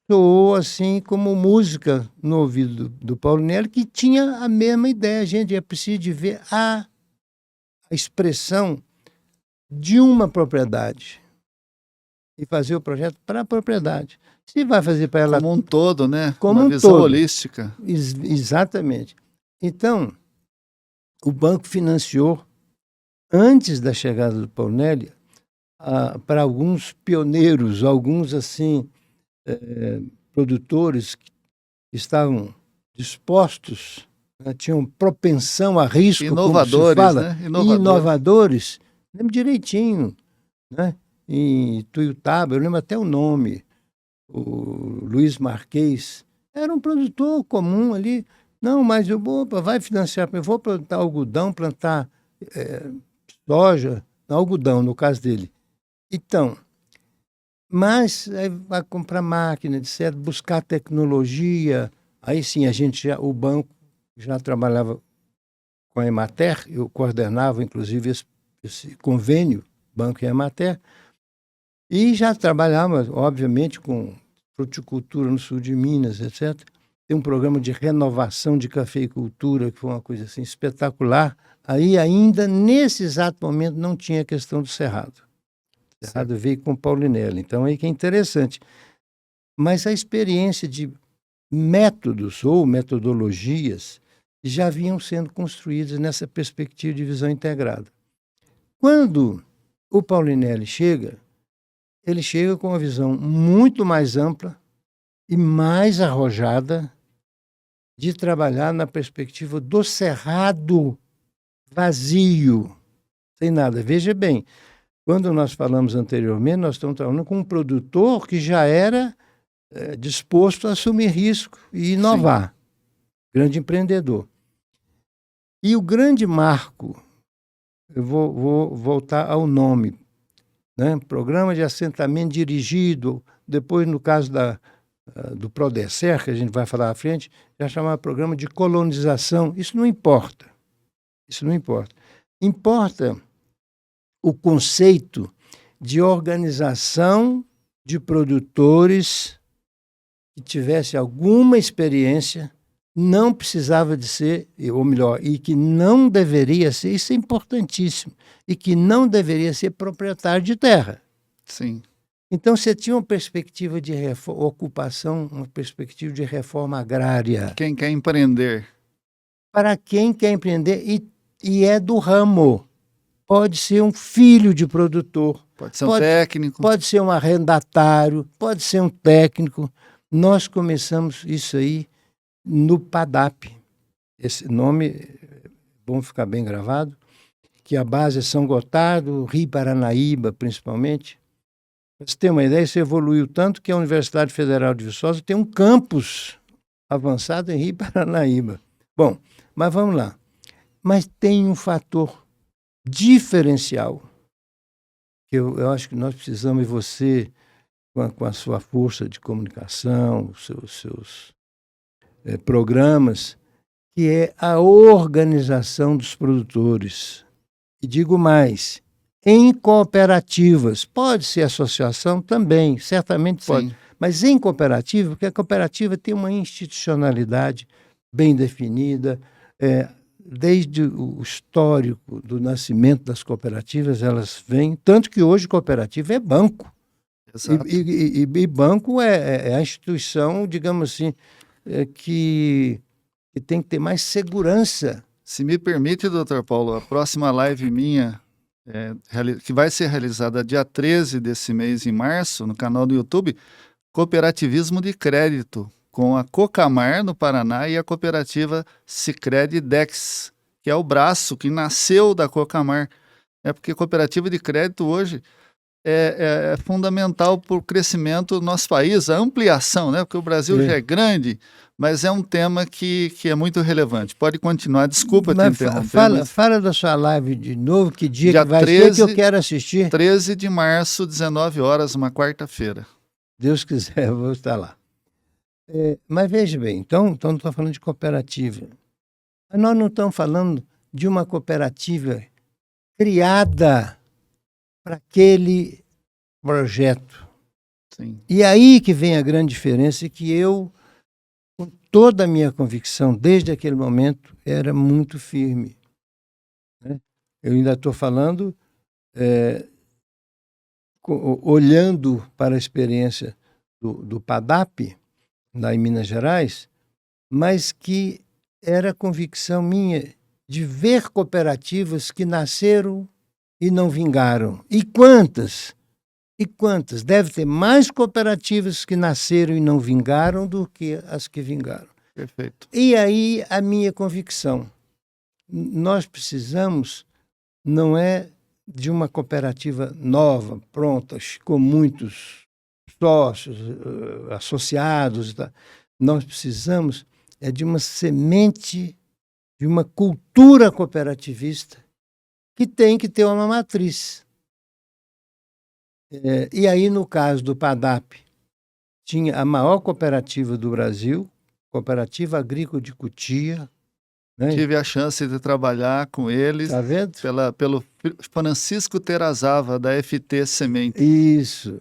[SPEAKER 2] soou assim como música no ouvido do Paulinelli, que tinha a mesma ideia. A gente é preciso de ver a expressão de uma propriedade e fazer o projeto para a propriedade. Se vai fazer para ela...
[SPEAKER 1] Como um todo, né?
[SPEAKER 2] Como
[SPEAKER 1] uma
[SPEAKER 2] um
[SPEAKER 1] visão
[SPEAKER 2] todo.
[SPEAKER 1] Holística.
[SPEAKER 2] Exatamente. Então, o banco financiou, antes da chegada do Paulinelli, para alguns pioneiros, alguns assim produtores que estavam dispostos, né, tinham propensão a risco,
[SPEAKER 1] inovadores,
[SPEAKER 2] como se fala,
[SPEAKER 1] né?
[SPEAKER 2] Inovadores. Lembro direitinho, né? Em Tuiutaba, eu lembro até o nome, o Luiz Marquês, era um produtor comum ali. Não, mas vai financiar, eu vou plantar algodão, plantar soja, algodão, no caso dele. Então, mas aí vai comprar máquina, etc., buscar tecnologia. Aí sim, o banco já trabalhava com a Emater, eu coordenava, inclusive, esse convênio, Banco e Emater, e já trabalhava, obviamente, com fruticultura no sul de Minas, etc. Tem um programa de renovação de cafeicultura, que foi uma coisa assim espetacular. Aí ainda, nesse exato momento, não tinha questão do cerrado. O cerrado veio com Paulinelli. Então, aí que é interessante. Mas a experiência de métodos ou metodologias já vinham sendo construídas nessa perspectiva de visão integrada. Quando o Paulinelli chega, ele chega com uma visão muito mais ampla e mais arrojada de trabalhar na perspectiva do cerrado vazio, sem nada. Veja bem, quando nós falamos anteriormente, nós estamos trabalhando com um produtor que já era disposto a assumir risco e inovar. Sim. Grande empreendedor. E o grande marco, eu vou voltar ao nome, né? Programa de Assentamento Dirigido, depois no caso do Prodecer, que a gente vai falar à frente, já chamava Programa de Colonização. Isso não importa. Isso não importa. Importa o conceito de organização de produtores que tivesse alguma experiência, não precisava de ser, ou melhor, e que não deveria ser, isso é importantíssimo, e que não deveria ser proprietário de terra.
[SPEAKER 1] Sim.
[SPEAKER 2] Então você tinha uma perspectiva de ocupação, uma perspectiva de reforma agrária.
[SPEAKER 1] Quem quer empreender?
[SPEAKER 2] Para quem quer empreender e é do ramo. Pode ser um filho de produtor.
[SPEAKER 1] Pode ser um técnico.
[SPEAKER 2] Pode ser um arrendatário, pode ser um técnico. Nós começamos isso aí no PADAP. Esse nome é bom ficar bem gravado, que a base é São Gotardo, Rio Paranaíba, principalmente. Para você ter uma ideia, isso evoluiu tanto que a Universidade Federal de Viçosa tem um campus avançado em Rio Paranaíba. Bom, mas vamos lá. Mas tem um fator diferencial que eu acho que nós precisamos, e você, com a sua força de comunicação, os seus programas, que é a organização dos produtores. E digo mais, em cooperativas, pode ser associação também, certamente pode, sim, Mas em cooperativa, porque a cooperativa tem uma institucionalidade bem definida, desde o histórico do nascimento das cooperativas, elas vêm, tanto que hoje cooperativa é banco.
[SPEAKER 1] Exato.
[SPEAKER 2] E banco é a instituição, digamos assim, que tem que ter mais segurança.
[SPEAKER 1] Se me permite, doutor Paulo, a próxima live minha, que vai ser realizada dia 13 desse mês, em março, no canal do YouTube, Cooperativismo de Crédito, com a Cocamar, no Paraná, e a cooperativa Sicredi Dex, que é o braço que nasceu da Cocamar. Porque cooperativa de crédito hoje é fundamental para o crescimento do nosso país, a ampliação, né? Porque o Brasil já é grande, mas é um tema que é muito relevante. Pode continuar, desculpa te interromper.
[SPEAKER 2] Fala da sua live de novo, que dia
[SPEAKER 1] que
[SPEAKER 2] vai
[SPEAKER 1] 13,
[SPEAKER 2] ser que eu quero assistir.
[SPEAKER 1] 13 de março, 19 horas, uma quarta-feira.
[SPEAKER 2] Deus quiser, eu vou estar lá. Mas veja bem, então não estou falando de cooperativa. Mas nós não estamos falando de uma cooperativa criada para aquele projeto.
[SPEAKER 1] Sim.
[SPEAKER 2] E aí que vem a grande diferença, e que eu, com toda a minha convicção, desde aquele momento, era muito firme. Né? Eu ainda estou falando, olhando para a experiência do PADAP, lá em Minas Gerais, mas que era convicção minha de ver cooperativas que nasceram e não vingaram. E quantas? E quantas? Deve ter mais cooperativas que nasceram e não vingaram do que as que vingaram.
[SPEAKER 1] Perfeito.
[SPEAKER 2] E aí a minha convicção. Nós precisamos, não é de uma cooperativa nova, pronta, com muitos sócios, associados. Tá? Nós precisamos de uma semente, de uma cultura cooperativista que tem que ter uma matriz. E aí, no caso do PADAP, tinha a maior cooperativa do Brasil, Cooperativa Agrícola de Cotia. Né?
[SPEAKER 1] Tive a chance de trabalhar com eles,
[SPEAKER 2] tá vendo?
[SPEAKER 1] Pelo Francisco Terazava, da FT Semente.
[SPEAKER 2] Isso,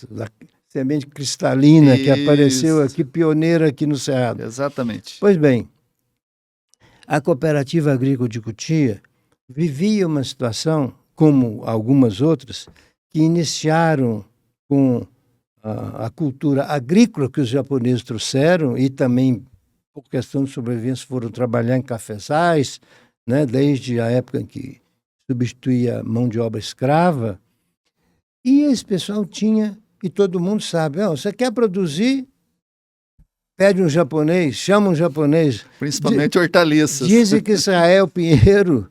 [SPEAKER 2] da semente cristalina, que apareceu aqui, pioneira aqui no Cerrado.
[SPEAKER 1] Exatamente.
[SPEAKER 2] Pois bem, a Cooperativa Agrícola de Cotia vivia uma situação, como algumas outras, que iniciaram com a cultura agrícola que os japoneses trouxeram, e também, por questão de sobrevivência, foram trabalhar em cafezais, né, desde a época em que substituía mão de obra escrava. E esse pessoal tinha, e todo mundo sabe, você quer produzir, pede um japonês, chama um japonês.
[SPEAKER 1] Principalmente hortaliças.
[SPEAKER 2] Dizem que Israel Pinheiro,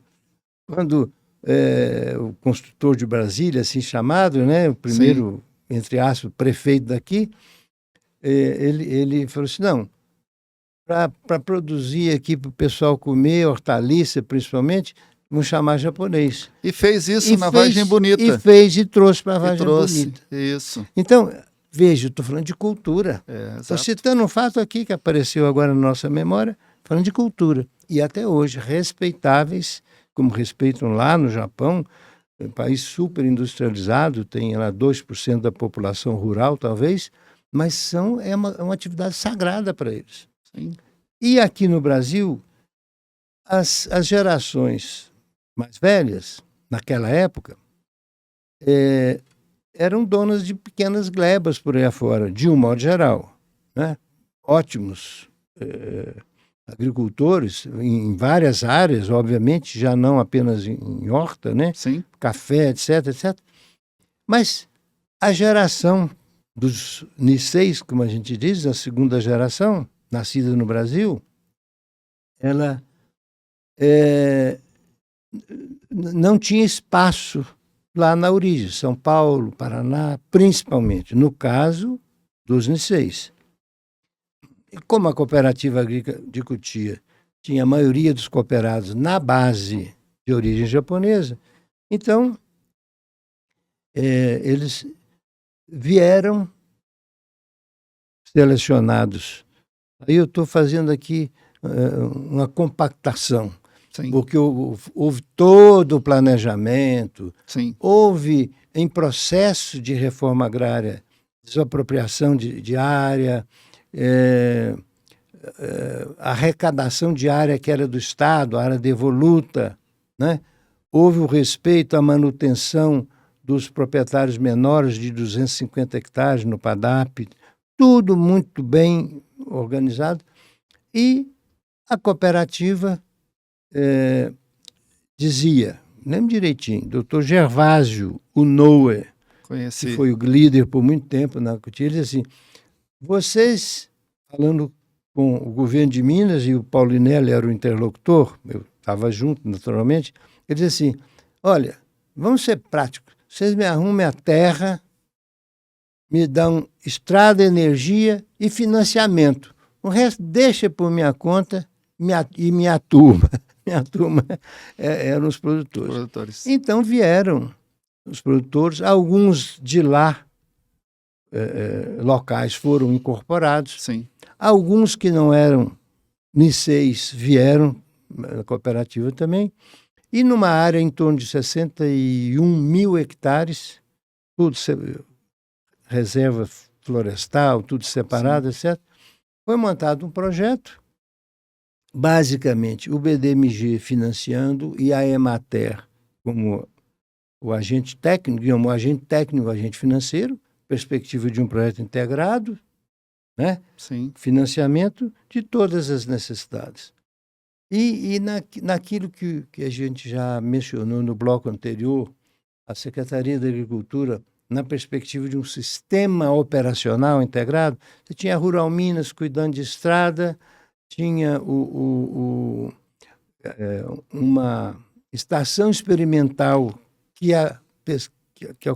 [SPEAKER 2] quando o construtor de Brasília, assim chamado, né, o primeiro, sim, entre aspas, prefeito daqui, ele falou assim, não, para produzir aqui para o pessoal comer, hortaliça principalmente, vamos chamar japonês.
[SPEAKER 1] E fez isso na Vargem Bonita.
[SPEAKER 2] E trouxe para a Vargem Bonita.
[SPEAKER 1] Isso.
[SPEAKER 2] Então, veja, estou falando de cultura. Estou
[SPEAKER 1] exato.
[SPEAKER 2] citando um fato aqui que apareceu agora na nossa memória, falando de cultura. E até hoje, respeitáveis, como respeitam lá no Japão, um país super industrializado, tem lá 2% da população rural, talvez, mas é uma atividade sagrada para eles.
[SPEAKER 1] Sim.
[SPEAKER 2] E aqui no Brasil, as gerações mais velhas, naquela época, eram donas de pequenas glebas por aí afora, de um modo geral. Né? Ótimos agricultores em várias áreas, obviamente, já não apenas em horta, né?
[SPEAKER 1] Sim.
[SPEAKER 2] Café, etc, etc. Mas a geração dos Niseis, como a gente diz, a segunda geração, nascida no Brasil, ela não tinha espaço lá na origem, São Paulo, Paraná, principalmente, no caso dos Niseis. E como a Cooperativa Agrícola de Cotia tinha a maioria dos cooperados na base de origem japonesa, então eles vieram selecionados. Aí eu estou fazendo aqui uma compactação. Sim. Porque houve todo o planejamento,
[SPEAKER 1] sim,
[SPEAKER 2] houve, em processo de reforma agrária, desapropriação de área, arrecadação de área que era do Estado, área devoluta, né? Houve o respeito à manutenção dos proprietários menores de 250 hectares no PADAP, tudo muito bem organizado. E a cooperativa dizia, lembro direitinho, doutor Gervásio Unoue,
[SPEAKER 1] Conheci.
[SPEAKER 2] que foi o líder por muito tempo na Cotia, ele disse assim, vocês, falando com o governo de Minas, e o Paulinelli era o interlocutor, eu estava junto, naturalmente, ele disse assim, olha, vamos ser práticos, vocês me arrumem a terra, me dão estrada, energia e financiamento. O resto deixa por minha conta e minha turma. Minha turma eram os produtores. Então vieram os produtores, alguns de lá, locais, foram incorporados.
[SPEAKER 1] Sim.
[SPEAKER 2] Alguns que não eram niceis vieram, a cooperativa também, e numa área em torno de 61 mil hectares, tudo reserva florestal, tudo separado,
[SPEAKER 1] Sim.
[SPEAKER 2] etc. Foi montado um projeto, basicamente o BDMG financiando e a Emater como o agente técnico, digamos, o agente financeiro, perspectiva de um projeto integrado, né?
[SPEAKER 1] Sim.
[SPEAKER 2] Financiamento de todas as necessidades. E naquilo que a gente já mencionou no bloco anterior, a Secretaria da Agricultura, na perspectiva de um sistema operacional integrado, você tinha a Rural Minas cuidando de estrada, tinha uma estação experimental que a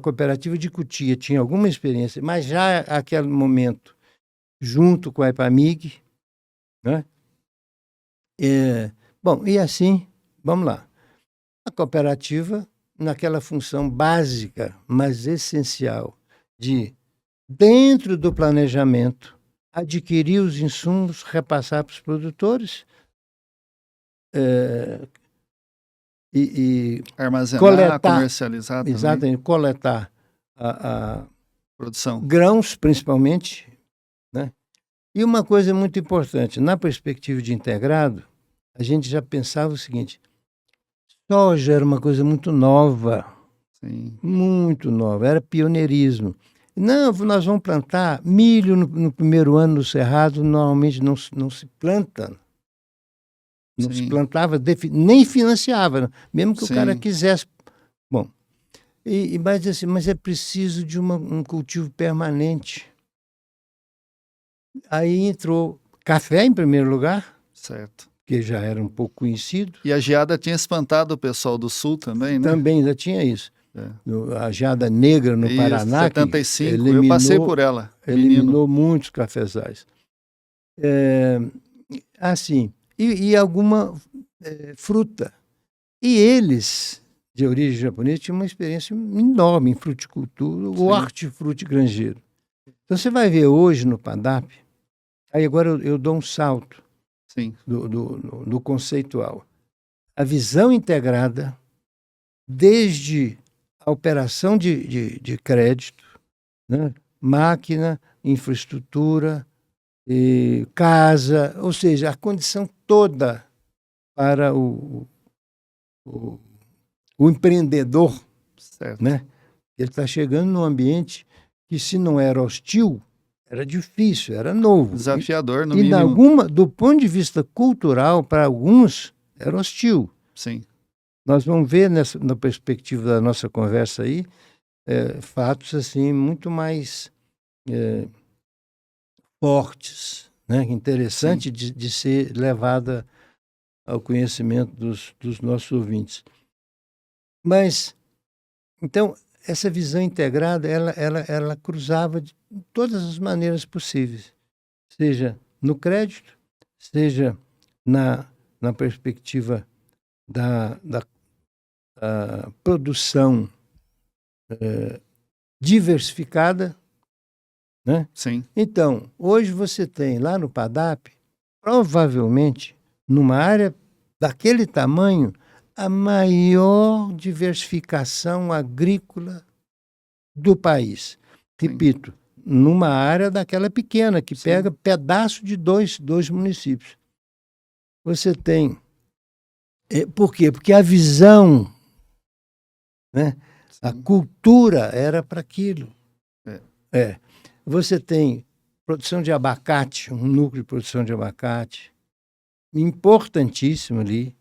[SPEAKER 2] cooperativa de Cotia tinha alguma experiência, mas já naquele momento, junto com a EPAMIG, né? Bom, e assim, vamos lá. A cooperativa, naquela função básica, mas essencial, de, dentro do planejamento, adquirir os insumos, repassar para os produtores, e
[SPEAKER 1] armazenar,
[SPEAKER 2] coletar,
[SPEAKER 1] comercializar também.
[SPEAKER 2] Exatamente, coletar a
[SPEAKER 1] produção.
[SPEAKER 2] Grãos, principalmente, né? E uma coisa muito importante, na perspectiva de integrado, a gente já pensava o seguinte, soja era uma coisa muito nova,
[SPEAKER 1] Sim.
[SPEAKER 2] muito nova, era pioneirismo. Não, nós vamos plantar milho no primeiro ano no Cerrado, normalmente não se planta. Não
[SPEAKER 1] Sim.
[SPEAKER 2] se plantava, nem financiava, mesmo que
[SPEAKER 1] Sim.
[SPEAKER 2] o cara quisesse. Bom, mas, assim, mas é preciso de um cultivo permanente. Aí entrou café em primeiro lugar,
[SPEAKER 1] Certo.
[SPEAKER 2] que já era um pouco conhecido.
[SPEAKER 1] E a geada tinha espantado o pessoal do Sul também, né?
[SPEAKER 2] Também ainda tinha isso. A geada negra no
[SPEAKER 1] Isso,
[SPEAKER 2] Paraná,
[SPEAKER 1] 75, eu passei por ela.
[SPEAKER 2] Eliminou muitos cafezais. Assim, e alguma fruta. E eles, de origem japonesa, tinham uma experiência enorme em fruticultura, o hortifruti granjeiro. Então você vai ver hoje no PADAP, aí agora eu dou um salto.
[SPEAKER 1] Sim.
[SPEAKER 2] Do conceitual. A visão integrada, desde a operação de crédito, né? Máquina, infraestrutura, casa, ou seja, a condição toda para o empreendedor,
[SPEAKER 1] certo.
[SPEAKER 2] Né? Ele está chegando num ambiente que, se não era hostil, era difícil, era novo.
[SPEAKER 1] Desafiador, no mínimo.
[SPEAKER 2] Do ponto de vista cultural, para alguns, era hostil.
[SPEAKER 1] Sim.
[SPEAKER 2] Nós vamos ver, na perspectiva da nossa conversa aí, fatos assim muito mais fortes, né? Interessante de ser levada ao conhecimento dos nossos ouvintes. Mas, então, essa visão integrada, ela cruzava de todas as maneiras possíveis, seja no crédito, seja na perspectiva da produção diversificada, né?
[SPEAKER 1] Sim.
[SPEAKER 2] Então, hoje você tem lá no PADAP, provavelmente, numa área daquele tamanho, a maior diversificação agrícola do país. Repito, numa área daquela pequena, que
[SPEAKER 1] Sim.
[SPEAKER 2] pega pedaço de dois municípios. Você tem... Por quê? Porque a visão, né? A
[SPEAKER 1] Sim.
[SPEAKER 2] cultura era para aquilo.
[SPEAKER 1] É.
[SPEAKER 2] Você tem produção de abacate, um núcleo de produção de abacate, importantíssimo ali.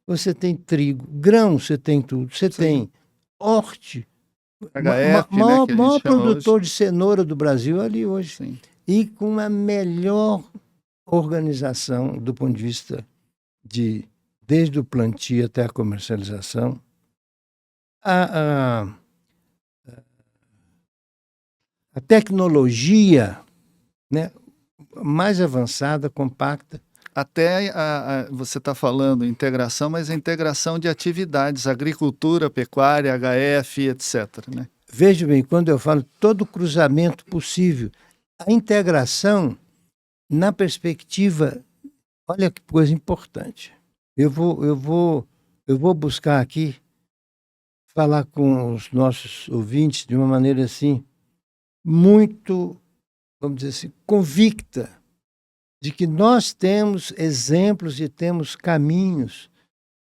[SPEAKER 2] Você tem trigo, grão, você tem tudo. Você
[SPEAKER 1] Sim.
[SPEAKER 2] tem horte.
[SPEAKER 1] HF, né,
[SPEAKER 2] Maior
[SPEAKER 1] que a gente chama
[SPEAKER 2] produtor
[SPEAKER 1] hoje.
[SPEAKER 2] de cenoura do Brasil ali hoje.
[SPEAKER 1] Sim.
[SPEAKER 2] E com a melhor organização do ponto de vista desde o plantio até a comercialização. A tecnologia, né, mais avançada, compacta.
[SPEAKER 1] Até você está falando integração, mas a integração de atividades, agricultura, pecuária, HF, etc. Né?
[SPEAKER 2] Veja bem, quando eu falo todo cruzamento possível, a integração na perspectiva, olha que coisa importante. Eu vou buscar aqui falar com os nossos ouvintes de uma maneira assim muito, vamos dizer assim, convicta de que nós temos exemplos e temos caminhos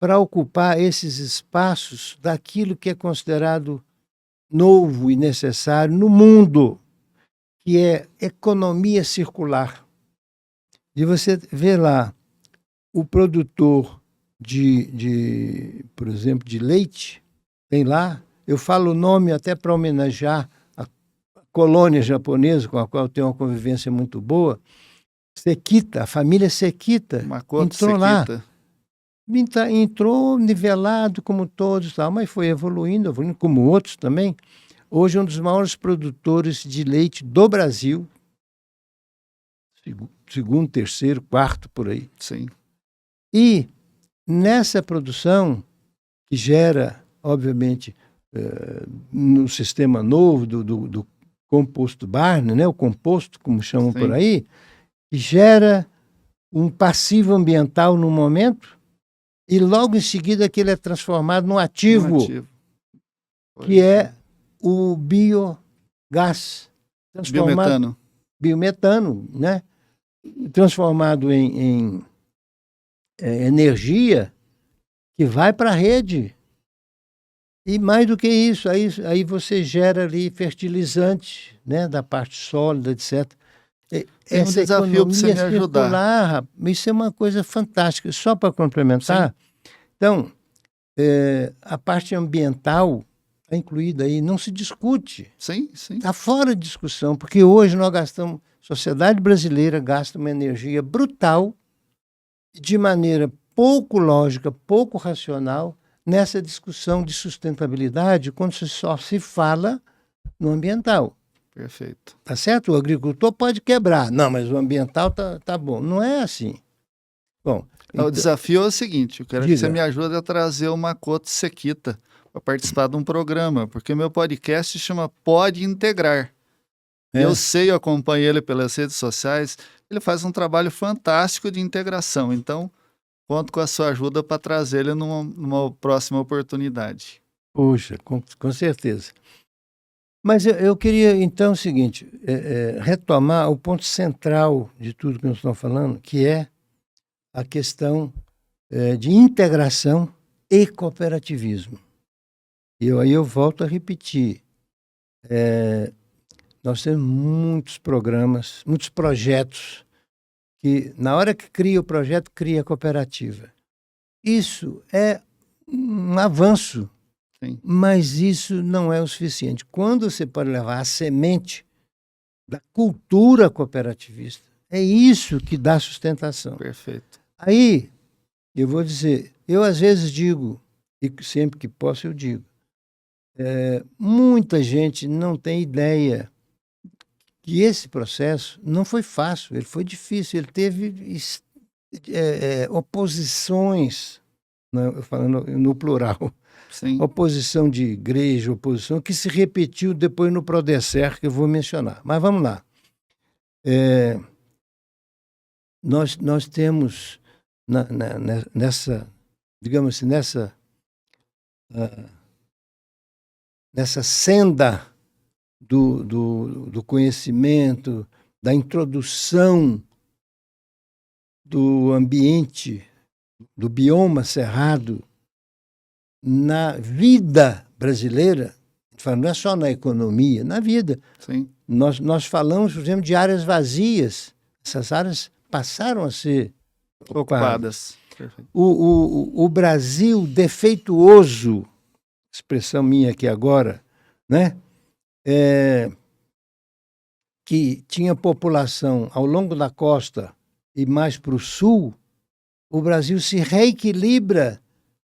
[SPEAKER 2] para ocupar esses espaços daquilo que é considerado novo e necessário no mundo, que é economia circular. E você vê lá o produtor por exemplo, de leite, tem lá, eu falo o nome até para homenagear a colônia japonesa, com a qual eu tenho uma convivência muito boa, Sekita, a família Sekita,
[SPEAKER 1] Makoto
[SPEAKER 2] entrou
[SPEAKER 1] Sekita.
[SPEAKER 2] lá. Entrou nivelado como todos, tal, mas foi evoluindo, como outros também. Hoje é um dos maiores produtores de leite do Brasil, segundo, terceiro, quarto, por aí.
[SPEAKER 1] Sim.
[SPEAKER 2] E nessa produção, que gera, obviamente, no sistema novo do composto Barney, né, o composto, como chamam
[SPEAKER 1] Sim.
[SPEAKER 2] por aí, que gera um passivo ambiental no momento, e logo em seguida que ele é transformado num ativo, que é o biogás, transformado, biometano, né? Transformado em energia que vai para a rede. E mais do que isso, aí você gera ali fertilizante, né, da parte sólida, etc.
[SPEAKER 1] Tem um desafio para você me ajudar.
[SPEAKER 2] Isso é uma coisa fantástica. Só para complementar, sim. Então, a parte ambiental está incluída aí, não se discute.
[SPEAKER 1] Sim, sim.
[SPEAKER 2] Está fora de discussão, porque hoje nós gastamos, a sociedade brasileira gasta uma energia brutal, de maneira pouco lógica, pouco racional, nessa discussão de sustentabilidade, quando só se fala no ambiental.
[SPEAKER 1] Perfeito.
[SPEAKER 2] Tá certo? O agricultor pode quebrar. Não, mas o ambiental tá bom. Não é assim. Bom,
[SPEAKER 1] então, o desafio é o seguinte, eu quero que você me ajude a trazer o Makoto Sekita para participar de um programa, porque o meu podcast chama Pode Integrar. Eu sei, eu acompanho ele pelas redes sociais, ele faz um trabalho fantástico de integração, então conto com a sua ajuda para trazer ele numa próxima oportunidade.
[SPEAKER 2] Puxa, com certeza. Mas eu queria, então, o seguinte, retomar o ponto central de tudo que nós estamos falando, que é a questão de integração e cooperativismo. E aí eu volto a repetir. Nós temos muitos programas, muitos projetos, que na hora que cria o projeto, cria a cooperativa. Isso é um avanço. Sim. Mas isso não é o suficiente. Quando você pode levar a semente da cultura cooperativista, é isso que dá sustentação.
[SPEAKER 1] Perfeito.
[SPEAKER 2] Aí, eu vou dizer, eu às vezes digo, e sempre que posso eu digo, muita gente não tem ideia que esse processo não foi fácil, ele foi difícil, ele teve oposições, né, falando no plural.
[SPEAKER 1] Sim.
[SPEAKER 2] Oposição de igreja, oposição que se repetiu depois no Prodecer, que eu vou mencionar. Mas vamos lá. Nós temos nessa, digamos assim, nessa senda do conhecimento, da introdução do ambiente, do bioma cerrado na vida brasileira, não é só na economia, na vida.
[SPEAKER 1] Sim.
[SPEAKER 2] Nós falamos, por exemplo, de áreas vazias. Essas áreas passaram a ser ocupadas.
[SPEAKER 1] Perfeito.
[SPEAKER 2] O Brasil defeituoso, expressão minha aqui agora, né? Que tinha população ao longo da costa e mais para o sul, o Brasil se reequilibra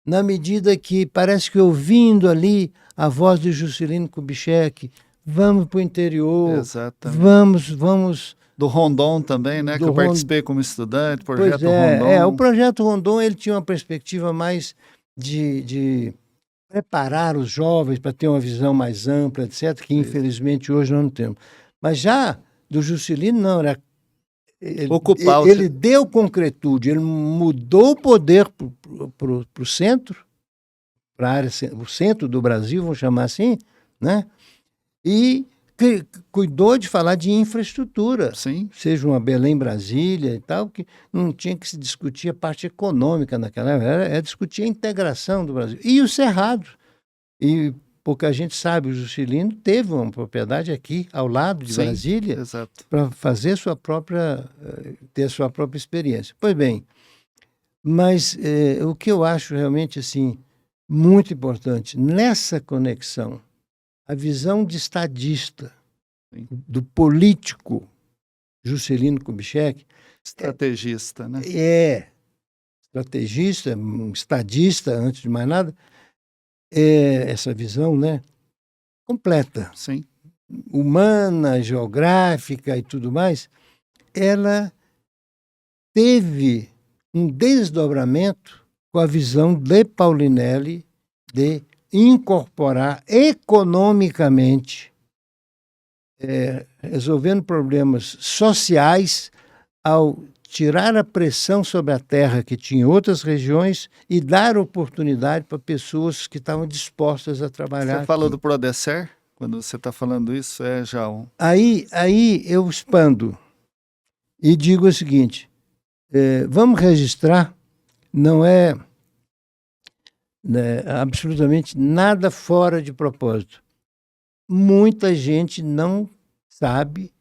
[SPEAKER 2] na medida que parece que ouvindo ali a voz de Juscelino Kubitschek, vamos para o interior,
[SPEAKER 1] Exatamente.
[SPEAKER 2] vamos...
[SPEAKER 1] Do Rondon também, né? Que eu participei como estudante, projeto Rondon.
[SPEAKER 2] O projeto Rondon ele tinha uma perspectiva mais de preparar os jovens para ter uma visão mais ampla, etc., que infelizmente hoje nós não temos. Mas já do Juscelino, não, era... Ele deu concretude, ele mudou o poder para o centro, para a área, o centro do Brasil, vamos chamar assim, né? E cuidou de falar de infraestrutura,
[SPEAKER 1] sim,
[SPEAKER 2] seja uma Belém-Brasília e tal, que não tinha que se discutir a parte econômica naquela época, era discutir a integração do Brasil. E o Cerrado. E pouca gente sabe, o Juscelino teve uma propriedade aqui, ao lado de Brasília, para fazer ter sua própria experiência. Pois bem, mas o que eu acho realmente assim, muito importante, nessa conexão, a visão de estadista, do político Juscelino Kubitschek...
[SPEAKER 1] Estrategista, né?
[SPEAKER 2] Estrategista, estadista, antes de mais nada, essa visão, né, completa,
[SPEAKER 1] sim,
[SPEAKER 2] humana, geográfica e tudo mais, ela teve um desdobramento com a visão de Paulinelli de incorporar economicamente, resolvendo problemas sociais ao tirar a pressão sobre a terra que tinha outras regiões e dar oportunidade para pessoas que estavam dispostas a trabalhar.
[SPEAKER 1] Você falou do Prodecer? Quando você está falando isso, já um...
[SPEAKER 2] Aí eu expando e digo o seguinte, vamos registrar, não é, né, absolutamente nada fora de propósito. Muita gente não sabe,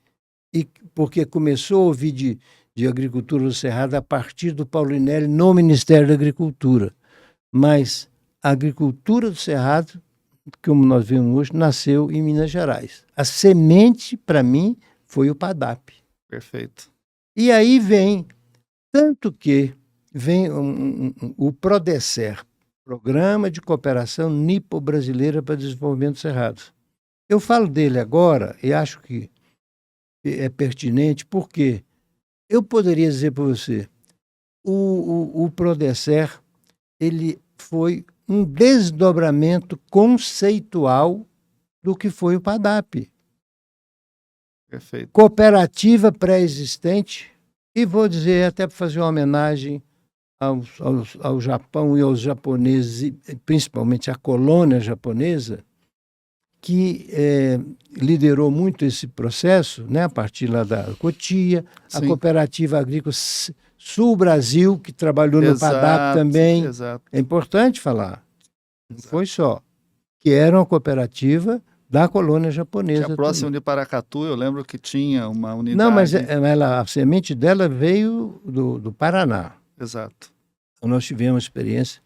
[SPEAKER 2] porque começou a ouvir de agricultura do Cerrado a partir do Paulinelli no Ministério da Agricultura. Mas a agricultura do Cerrado, como nós vemos hoje, nasceu em Minas Gerais. A semente, para mim, foi o PADAP.
[SPEAKER 1] Perfeito.
[SPEAKER 2] E aí vem, tanto que vem o Prodecer, Programa de Cooperação Nipo-Brasileira para Desenvolvimento do Cerrado. Eu falo dele agora e acho que é pertinente porque eu poderia dizer para você, o Prodecer, ele foi um desdobramento conceitual do que foi o PADAP.
[SPEAKER 1] Perfeito.
[SPEAKER 2] Cooperativa pré-existente, e vou dizer até para fazer uma homenagem ao Japão e aos japoneses, principalmente à colônia japonesa, que liderou muito esse processo, né, a partir lá da Cotia, a Cooperativa Agrícola Sul Brasil, que trabalhou no PADAP também.
[SPEAKER 1] Exato.
[SPEAKER 2] É importante falar. Não foi só. Que era uma cooperativa da colônia japonesa.
[SPEAKER 1] Que próximo de Paracatu, eu lembro que tinha uma unidade...
[SPEAKER 2] Não, mas a semente dela veio do Paraná.
[SPEAKER 1] Exato.
[SPEAKER 2] Então, nós tivemos experiência.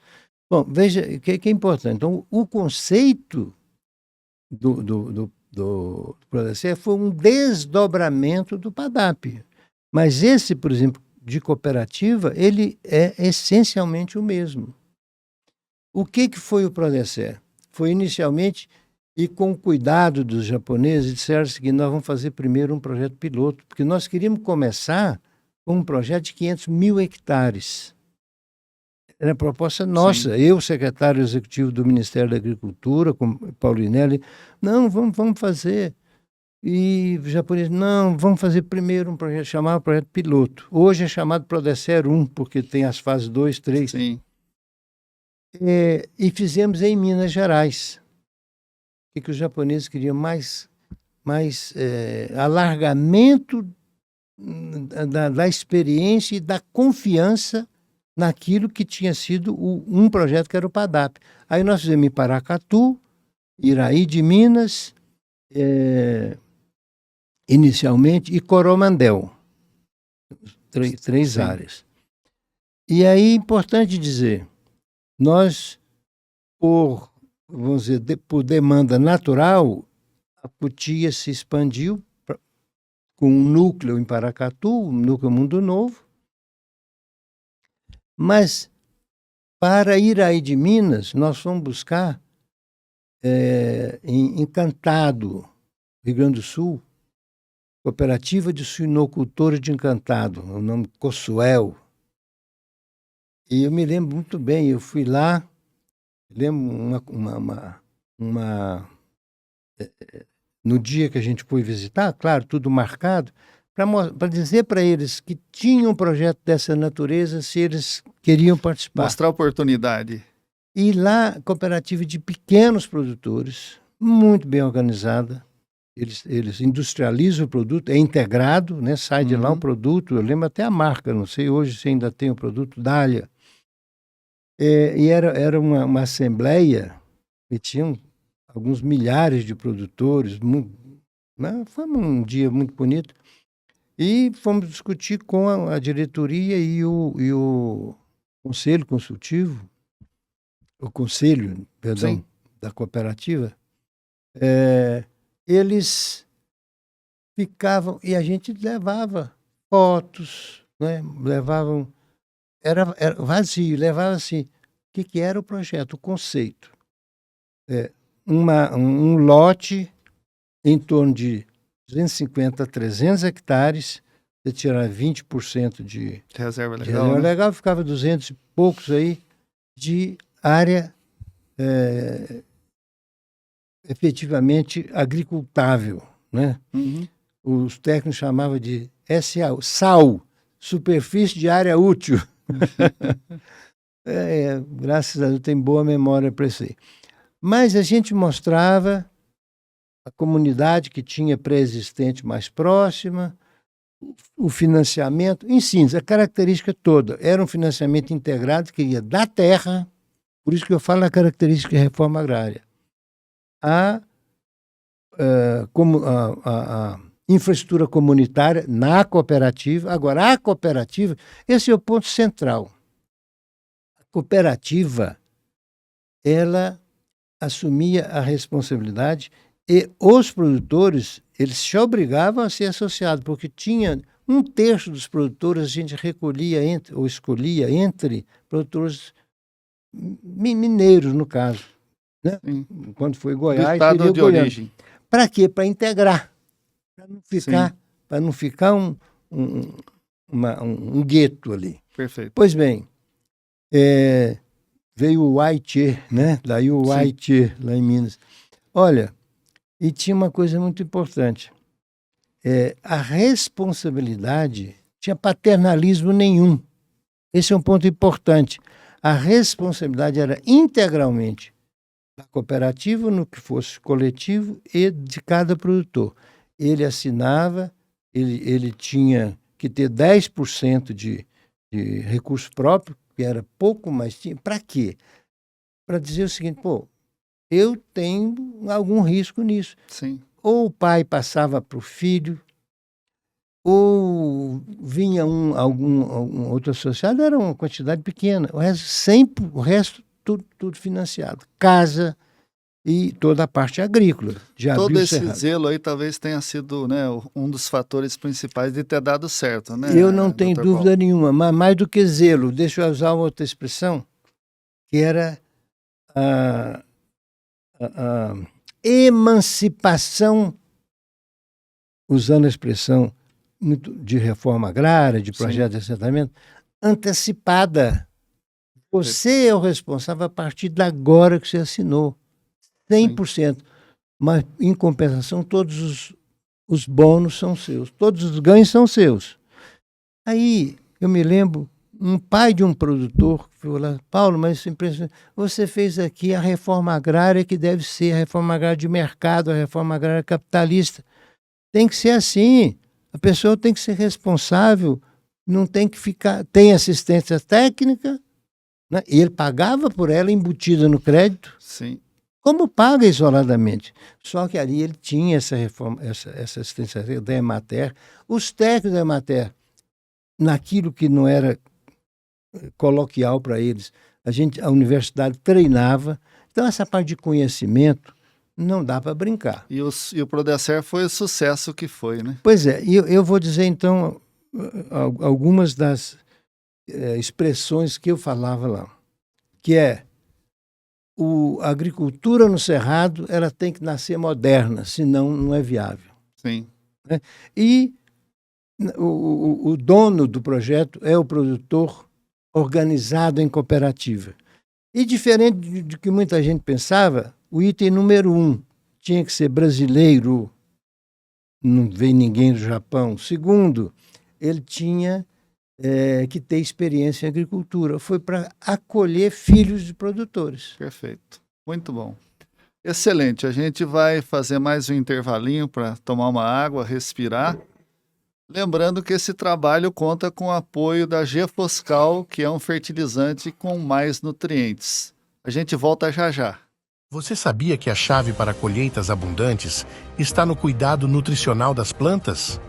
[SPEAKER 2] Bom, veja, o que é importante. Então, o conceito do Prodecer foi um desdobramento do PADAP. Mas esse, por exemplo, de cooperativa, ele é essencialmente o mesmo. O que foi o Prodecer? Foi inicialmente, e com cuidado dos japoneses, disseram que nós vamos fazer primeiro um projeto piloto, porque nós queríamos começar com um projeto de 500 mil hectares. Era a proposta nossa. Eu, secretário executivo do Ministério da Agricultura, com Paulinelli, não, vamos fazer. E os japoneses, não, vamos fazer primeiro um projeto, chamado projeto piloto. Hoje é chamado Prodecer 1, porque tem as fases 2, 3.
[SPEAKER 1] Sim.
[SPEAKER 2] E fizemos em Minas Gerais. O que os japoneses queriam mais alargamento da experiência e da confiança naquilo que tinha sido um projeto que era o PADAP. Aí nós fizemos em Paracatu, Iraí de Minas, inicialmente, e Coromandel. Três áreas. E aí é importante dizer, nós, vamos dizer, por demanda natural, a Cotia se expandiu com um núcleo em Paracatu, um núcleo Mundo Novo, mas para Iraí de Minas, nós fomos buscar em Encantado, Rio Grande do Sul, Cooperativa de Suinocultores de Encantado, o nome Cosuel. E eu me lembro muito bem, eu fui lá, lembro no dia que a gente foi visitar, claro, tudo marcado, para dizer para eles que tinham um projeto dessa natureza, se eles queriam participar.
[SPEAKER 1] Mostrar a oportunidade.
[SPEAKER 2] E lá, cooperativa de pequenos produtores, muito bem organizada. Eles industrializam o produto, é integrado, né? Sai de lá o produto, eu lembro até a marca, não sei hoje se ainda tem o produto, Dália. E era uma assembleia que tinham alguns milhares de produtores, foi um dia muito bonito, e fomos discutir com a diretoria e o conselho consultivo, o conselho, perdão, sim, da cooperativa. Eles ficavam, e a gente levava fotos, né? Levavam, era vazio, levava assim, o que era o projeto, o conceito. Um lote em torno de 250 a 300 hectares, você tirar 20% de
[SPEAKER 1] reserva legal,
[SPEAKER 2] reserva legal, ficava 200 e poucos aí de área efetivamente agricultável, né? Os técnicos chamavam de SAU, superfície de área útil. Graças a Deus tem boa memória para isso aí. Mas a gente mostrava a comunidade que tinha pré-existente mais próxima, o financiamento, em síntese, a característica toda. Era um financiamento integrado que ia da terra, por isso que eu falo na característica de reforma agrária. A infraestrutura comunitária na cooperativa. Agora, a cooperativa, esse é o ponto central. A cooperativa, ela assumia a responsabilidade e os produtores, eles se obrigavam a ser associados, porque tinha 1/3 dos produtores, a gente recolhia ou escolhia entre produtores mineiros, no caso. Né? Quando foi Goiás,
[SPEAKER 1] do estado de origem.
[SPEAKER 2] Para quê? Para integrar, para não ficar um gueto ali.
[SPEAKER 1] Perfeito.
[SPEAKER 2] Pois bem, veio o Aichê, né? Daí o Aichê, lá em Minas. Olha, e tinha uma coisa muito importante. A responsabilidade, tinha paternalismo nenhum. Esse é um ponto importante. A responsabilidade era integralmente da cooperativa, no que fosse coletivo, e de cada produtor. Ele assinava, ele tinha que ter 10% de recurso próprio, que era pouco, mas tinha. Para quê? Para dizer o seguinte, eu tenho algum risco nisso.
[SPEAKER 1] Sim.
[SPEAKER 2] Ou o pai passava para o filho, ou vinha algum outro associado, era uma quantidade pequena. O resto tudo financiado. Casa e toda a parte agrícola.
[SPEAKER 1] Todo esse zelo aí talvez tenha sido, né, um dos fatores principais de ter dado certo, né?
[SPEAKER 2] Eu não tenho dúvida nenhuma, mas mais do que zelo, deixa eu usar uma outra expressão, que era a emancipação, usando a expressão de reforma agrária, de projeto de assentamento, antecipada. Você é o responsável a partir de agora que você assinou. 100%. Sim. Mas, em compensação, todos os bônus são seus. Todos os ganhos são seus. Aí, eu me lembro, um pai de um produtor falou lá, Paulo, mas isso é impressionante. Você fez aqui a reforma agrária que deve ser a reforma agrária de mercado, a reforma agrária capitalista. tem que ser assim. A pessoa tem que ser responsável, não tem que ficar... Tem assistência técnica, né? E ele pagava por ela embutida no crédito.
[SPEAKER 1] Sim.
[SPEAKER 2] Como paga isoladamente. Só que ali ele tinha essa reforma, essa assistência da Emater. Os técnicos da Emater, naquilo que não era coloquial para eles, a universidade treinava. Então, essa parte de conhecimento não dá para brincar.
[SPEAKER 1] E o Prodecer foi o sucesso que foi, né?
[SPEAKER 2] Pois é, e eu vou dizer, então, algumas das expressões que eu falava lá, que é a agricultura no Cerrado, ela tem que nascer moderna, senão não é viável.
[SPEAKER 1] Sim.
[SPEAKER 2] Né? E o dono do projeto é o produtor organizado em cooperativa. E diferente do que muita gente pensava, o item número 1 tinha que ser brasileiro, não veio ninguém do Japão. Segundo, ele tinha que ter experiência em agricultura. Foi para acolher filhos de produtores.
[SPEAKER 1] Perfeito. Muito bom. Excelente. A gente vai fazer mais um intervalinho para tomar uma água, respirar. Lembrando que esse trabalho conta com o apoio da Gefoscal, que é um fertilizante com mais nutrientes. A gente volta já já.
[SPEAKER 3] Você sabia que a chave para colheitas abundantes está no cuidado nutricional das plantas?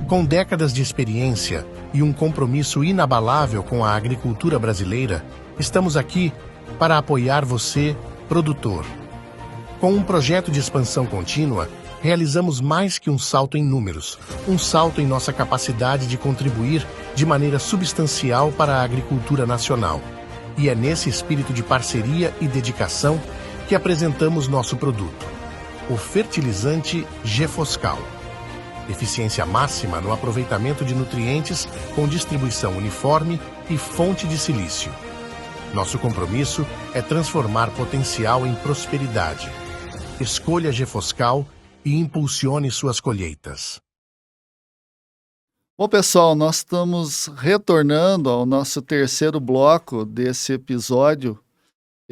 [SPEAKER 3] Com décadas de experiência e um compromisso inabalável com a agricultura brasileira, estamos aqui para apoiar você, produtor. Com um projeto de expansão contínua, realizamos mais que um salto em números, um salto em nossa capacidade de contribuir de maneira substancial para a agricultura nacional. E é nesse espírito de parceria e dedicação que apresentamos nosso produto, o fertilizante Gefoscal. Eficiência máxima no aproveitamento de nutrientes com distribuição uniforme e fonte de silício. Nosso compromisso é transformar potencial em prosperidade. Escolha Gefoscal e impulsione suas colheitas.
[SPEAKER 1] Bom, pessoal, nós estamos retornando ao nosso terceiro bloco desse episódio,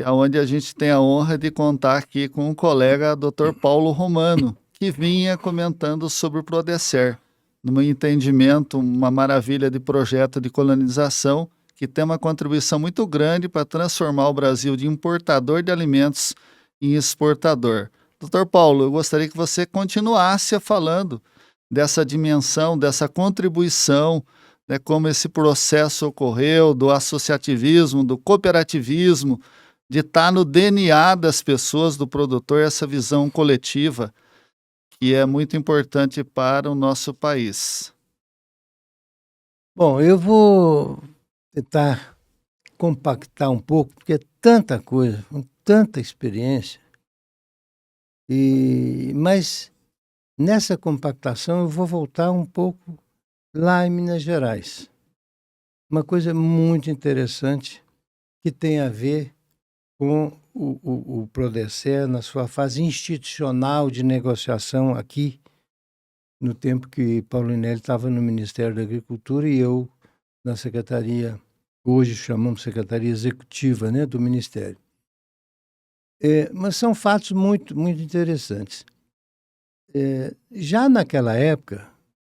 [SPEAKER 1] onde a gente tem a honra de contar aqui com o colega Dr. Paulo Romano, que vinha comentando sobre o Prodecer, no meu entendimento, uma maravilha de projeto de colonização que tem uma contribuição muito grande para transformar o Brasil de importador de alimentos em exportador. Dr. Paulo, eu gostaria que você continuasse falando dessa dimensão, dessa contribuição, né, como esse processo ocorreu, do associativismo, do cooperativismo, de estar no DNA das pessoas, do produtor, essa visão coletiva, que é muito importante para o nosso país.
[SPEAKER 2] Bom, eu vou tentar compactar um pouco, porque é tanta coisa, tanta experiência. Mas nessa compactação eu vou voltar um pouco lá em Minas Gerais. Uma coisa muito interessante que tem a ver com o Prodecer na sua fase institucional de negociação aqui, no tempo que Paulinelli estava no Ministério da Agricultura e eu na Secretaria, hoje chamamos Secretaria Executiva, né, do Ministério. Mas são fatos muito, muito interessantes. Já naquela época,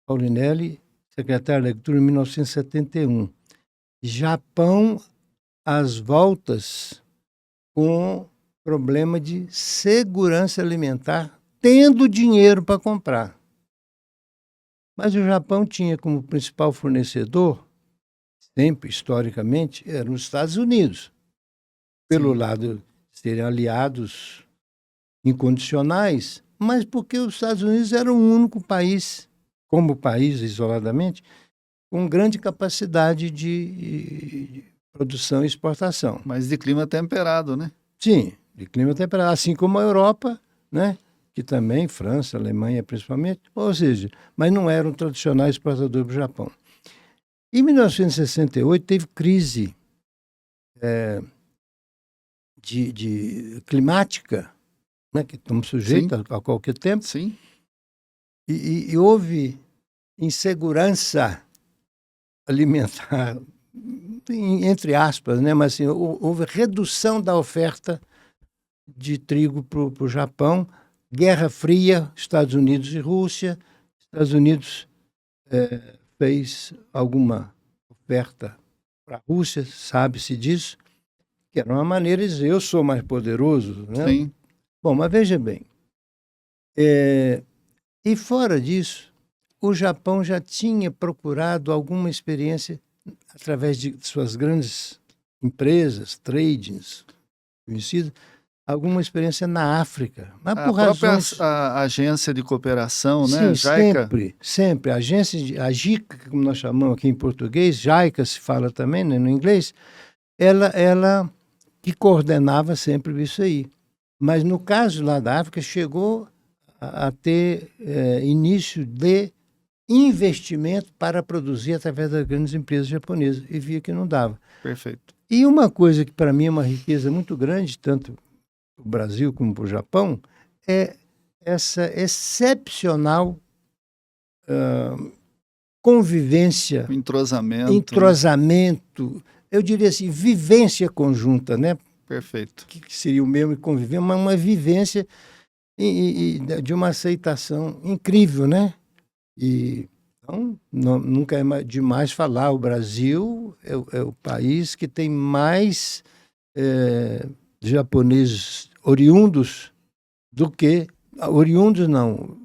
[SPEAKER 2] Paulinelli, secretário da Agricultura, em 1971, Japão às voltas com problema de segurança alimentar, tendo dinheiro para comprar. Mas o Japão tinha como principal fornecedor, sempre historicamente, eram os Estados Unidos. Pelo lado de serem aliados incondicionais, mas porque os Estados Unidos eram o único país, como país isoladamente, com grande capacidade de produção e exportação.
[SPEAKER 1] Mas de clima temperado, né?
[SPEAKER 2] Sim, de clima temperado, assim como a Europa, né? Que também, França, Alemanha principalmente, ou seja, mas não eram tradicionais exportadores do Japão. Em 1968 teve crise de climática, né? Que estamos sujeitos a qualquer tempo.
[SPEAKER 1] Sim.
[SPEAKER 2] E houve insegurança alimentar, entre aspas, né? Mas assim, houve redução da oferta de trigo para o Japão, Guerra Fria, Estados Unidos e Rússia, Estados Unidos fez alguma oferta para a Rússia, sabe-se disso, que era uma maneira de dizer, eu sou mais poderoso, né?
[SPEAKER 1] Sim.
[SPEAKER 2] Bom, mas veja bem, e fora disso, o Japão já tinha procurado alguma experiência através de suas grandes empresas, tradings, conhecidas, alguma experiência na África, mas
[SPEAKER 1] A
[SPEAKER 2] por
[SPEAKER 1] própria
[SPEAKER 2] razões...
[SPEAKER 1] agência de cooperação, né?
[SPEAKER 2] Sim,
[SPEAKER 1] JICA.
[SPEAKER 2] sempre. A JICA, como nós chamamos aqui em português, JICA se fala também, né, no inglês, ela que coordenava sempre isso aí. Mas no caso lá da África, chegou a ter início de investimento para produzir através das grandes empresas japonesas, e via que não dava.
[SPEAKER 1] Perfeito.
[SPEAKER 2] E uma coisa que para mim é uma riqueza muito grande, tanto para o Brasil como para o Japão, é essa excepcional convivência, entrosamento, eu diria assim, vivência conjunta, né?
[SPEAKER 1] Perfeito.
[SPEAKER 2] Que seria o mesmo conviver, mas uma vivência de uma aceitação incrível, né? E então, nunca é demais falar, o Brasil é o país que tem mais japoneses oriundos do que... Oriundos não,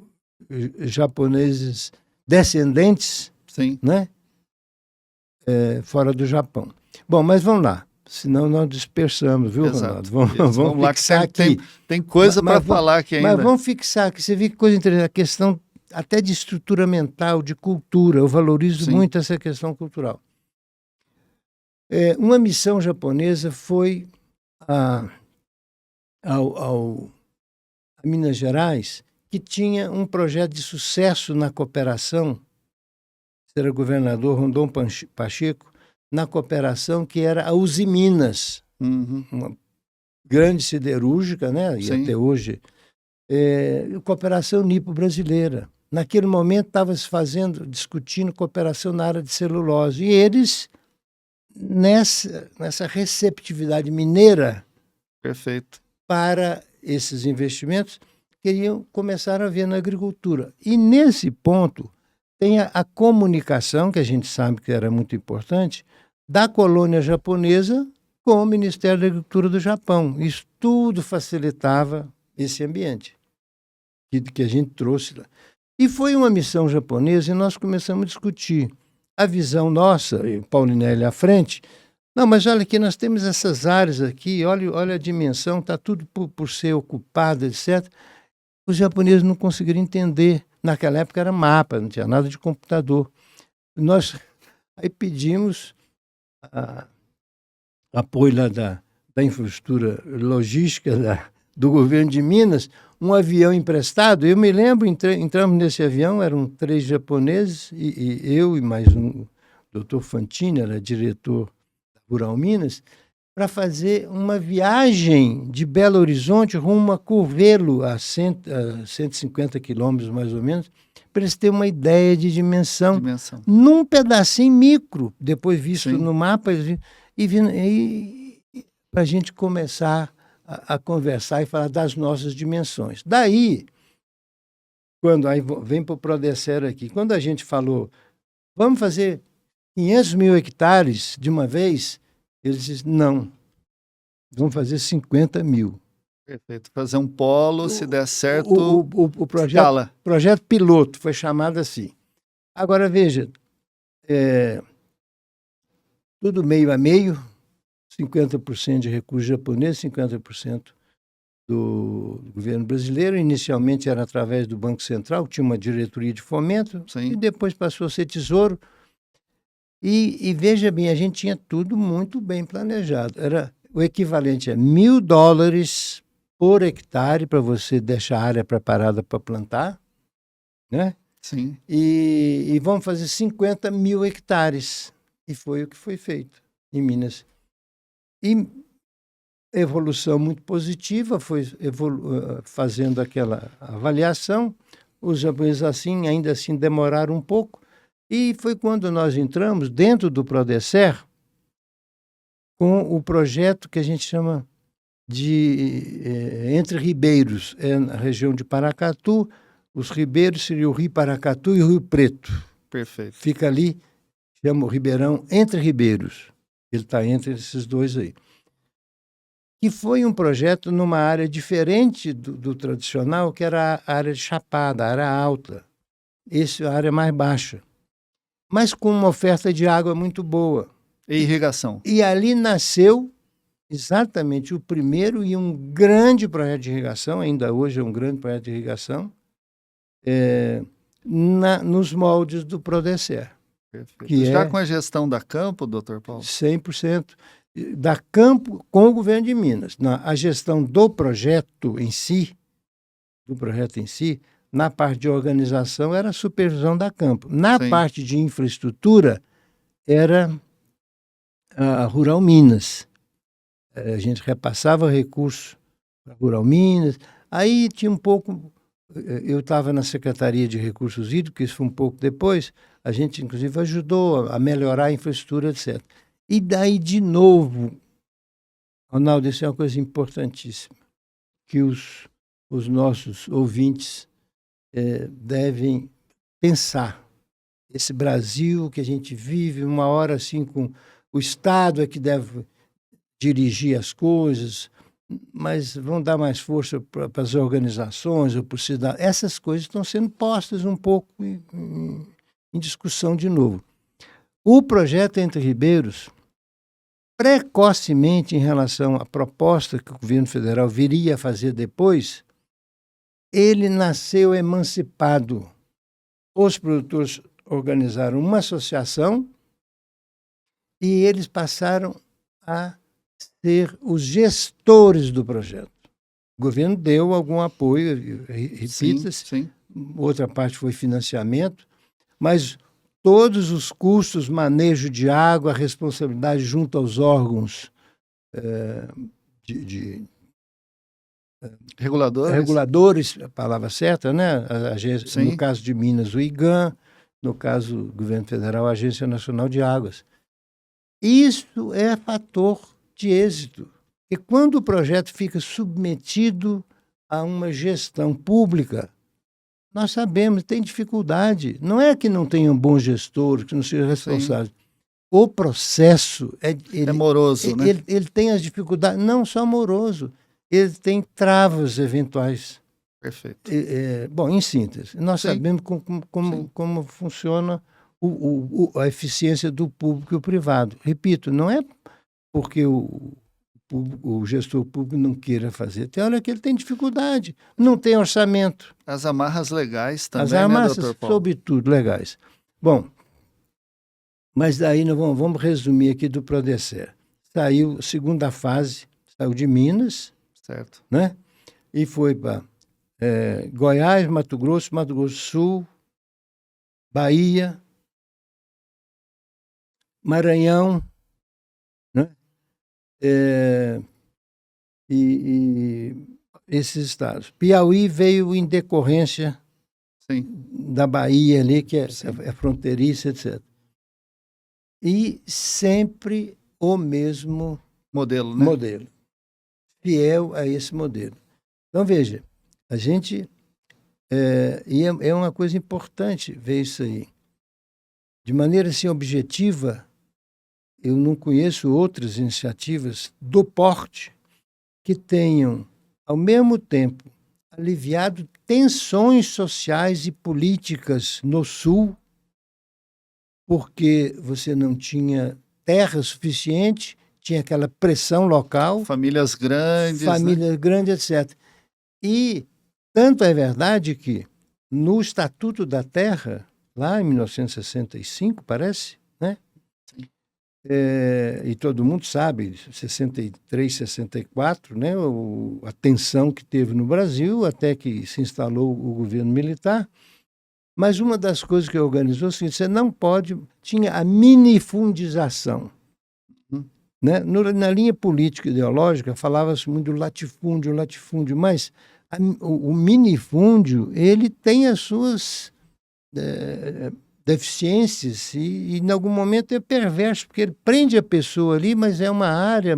[SPEAKER 2] japoneses descendentes,
[SPEAKER 1] sim,
[SPEAKER 2] né? Fora do Japão. Bom, mas vamos lá, senão nós dispersamos, viu,
[SPEAKER 1] exato.
[SPEAKER 2] Ronaldo? Vamos
[SPEAKER 1] lá
[SPEAKER 2] fixar
[SPEAKER 1] que
[SPEAKER 2] aqui.
[SPEAKER 1] Tem coisa para falar aqui ainda.
[SPEAKER 2] Mas vamos fixar aqui, você vê que coisa interessante, a questão até de estrutura mental, de cultura, eu valorizo
[SPEAKER 1] sim,
[SPEAKER 2] muito essa questão cultural. Uma missão japonesa foi a Minas Gerais, que tinha um projeto de sucesso na cooperação, era governador Rondon Pacheco, na cooperação que era a Usiminas, uma grande siderúrgica, né? E
[SPEAKER 1] sim,
[SPEAKER 2] até hoje, cooperação nipo-brasileira. Naquele momento estava se discutindo cooperação na área de celulose. E eles, nessa receptividade mineira,
[SPEAKER 1] perfeito,
[SPEAKER 2] para esses investimentos, queriam começar a ver na agricultura. E nesse ponto tem a comunicação, que a gente sabe que era muito importante, da colônia japonesa com o Ministério da Agricultura do Japão. Isso tudo facilitava esse ambiente que a gente trouxe lá. E foi uma missão japonesa e nós começamos a discutir. A visão nossa, e o Paulinelli à frente, não, mas olha aqui, nós temos essas áreas aqui, olha a dimensão, está tudo por ser ocupado, etc. Os japoneses não conseguiram entender. Naquela época era mapa, não tinha nada de computador. Nós aí pedimos apoio lá da infraestrutura logística do governo de Minas, um avião emprestado. Eu me lembro, entramos nesse avião, eram 3 japoneses, e eu e mais um, doutor Fantini, era diretor da Rural Minas, para fazer uma viagem de Belo Horizonte rumo a Curvelo, a 150 quilômetros mais ou menos, para eles terem uma ideia de dimensão. Num pedacinho micro, depois visto no mapa, e para a gente começar a conversar e falar das nossas dimensões. Daí, quando aí vem para o Prodecero aqui, quando a gente falou, vamos fazer 500 mil hectares de uma vez, eles disseram, não, vamos fazer 50 mil.
[SPEAKER 1] Perfeito. Fazer um polo, se der certo,
[SPEAKER 2] o projeto piloto foi chamado assim. Agora, veja, tudo meio a meio, 50% de recursos japoneses, 50% do governo brasileiro. Inicialmente era através do Banco Central, tinha uma diretoria de fomento, e depois passou a ser tesouro. E veja bem, a gente tinha tudo muito bem planejado. Era o equivalente a $1.000 por hectare para você deixar a área preparada para plantar, né?
[SPEAKER 1] Sim.
[SPEAKER 2] E vamos fazer 50 mil hectares. E foi o que foi feito em Minas. E evolução muito positiva, foi fazendo aquela avaliação. Os japoneses ainda assim demoraram um pouco. E foi quando nós entramos dentro do Prodecer com o projeto que a gente chama de Entre Ribeiros, na região de Paracatu, Os ribeiros seriam o Rio Paracatu e o Rio Preto.
[SPEAKER 1] Perfeito.
[SPEAKER 2] Fica ali, chama o Ribeirão Entre Ribeiros. Ele está entre esses dois aí. E foi um projeto numa área diferente do tradicional, que era a área de Chapada, a área alta. Essa é a área mais baixa. Mas com uma oferta de água muito boa.
[SPEAKER 1] E irrigação.
[SPEAKER 2] E ali nasceu exatamente o primeiro e um grande projeto de irrigação, ainda hoje é um grande projeto de irrigação, nos moldes do Prodecer.
[SPEAKER 1] Perfeito. Já com a gestão da Campo, doutor Paulo?
[SPEAKER 2] 100%. Da Campo com o governo de Minas. A gestão do projeto em si, na parte de organização, era a supervisão da Campo. Na
[SPEAKER 1] Sim.
[SPEAKER 2] parte de infraestrutura, era a Rural Minas. A gente repassava recursos para a Rural Minas. Aí tinha um pouco... Eu estava na Secretaria de Recursos Hídricos, isso foi um pouco depois. A gente, inclusive, ajudou a melhorar a infraestrutura, etc. E daí, de novo, Ronaldo, isso é uma coisa importantíssima, que os nossos ouvintes devem pensar. Esse Brasil que a gente vive, uma hora assim, com o Estado é que deve dirigir as coisas, mas vão dar mais força para as organizações ou para o cidadão. Essas coisas estão sendo postas um pouco em discussão de novo. O projeto Entre Ribeiros, precocemente em relação à proposta que o governo federal viria a fazer depois, ele nasceu emancipado. Os produtores organizaram uma associação e eles passaram a ser os gestores do projeto. O governo deu algum apoio, repita-se,
[SPEAKER 1] sim.
[SPEAKER 2] Outra parte foi financiamento, mas todos os custos, manejo de água, responsabilidade junto aos órgãos reguladores, a palavra certa, né? No caso de Minas, o IGAM, no caso do governo federal, a Agência Nacional de Águas. Isso é fator de êxito. E quando o projeto fica submetido a uma gestão pública, nós sabemos, tem dificuldade. Não é que não tenha um bom gestor, que não seja responsável. Sim. O processo
[SPEAKER 1] é moroso, né?
[SPEAKER 2] Ele tem as dificuldades, não só moroso, ele tem travas eventuais.
[SPEAKER 1] Perfeito.
[SPEAKER 2] Bom, em síntese, nós sabemos como funciona a eficiência do público e o privado. Repito, não é porque o gestor público não queira fazer. Tem hora que ele tem dificuldade, não tem orçamento.
[SPEAKER 1] As amarras legais também,
[SPEAKER 2] as amarras,
[SPEAKER 1] né, doutor Paulo?
[SPEAKER 2] Sobretudo, legais. Bom, mas daí nós vamos resumir aqui do Prodecer. Saiu a segunda fase, saiu de Minas,
[SPEAKER 1] certo,
[SPEAKER 2] né? E foi para Goiás, Mato Grosso do Sul, Bahia, Maranhão, né? E esses estados. Piauí veio em decorrência da Bahia ali, que é fronteiriça, etc. E sempre o mesmo
[SPEAKER 1] modelo, né?
[SPEAKER 2] Modelo. Fiel a esse modelo. Então, veja, a gente... e é uma coisa importante ver isso aí. De maneira assim objetiva, eu não conheço outras iniciativas do porte que tenham, ao mesmo tempo, aliviado tensões sociais e políticas no Sul, porque você não tinha terra suficiente, tinha aquela pressão local.
[SPEAKER 1] Famílias grandes.
[SPEAKER 2] Famílias grandes, etc. E tanto é verdade que no Estatuto da Terra, lá em 1965, parece, né? E todo mundo sabe, 63, 64, né? A tensão que teve no Brasil até que se instalou o governo militar. Mas uma das coisas que organizou é o seguinte: você não pode... Tinha a minifundização. Né? Na linha política ideológica falava-se muito do latifúndio, mas o minifúndio ele tem as suas deficiências e em algum momento é perverso, porque ele prende a pessoa ali, mas é uma área,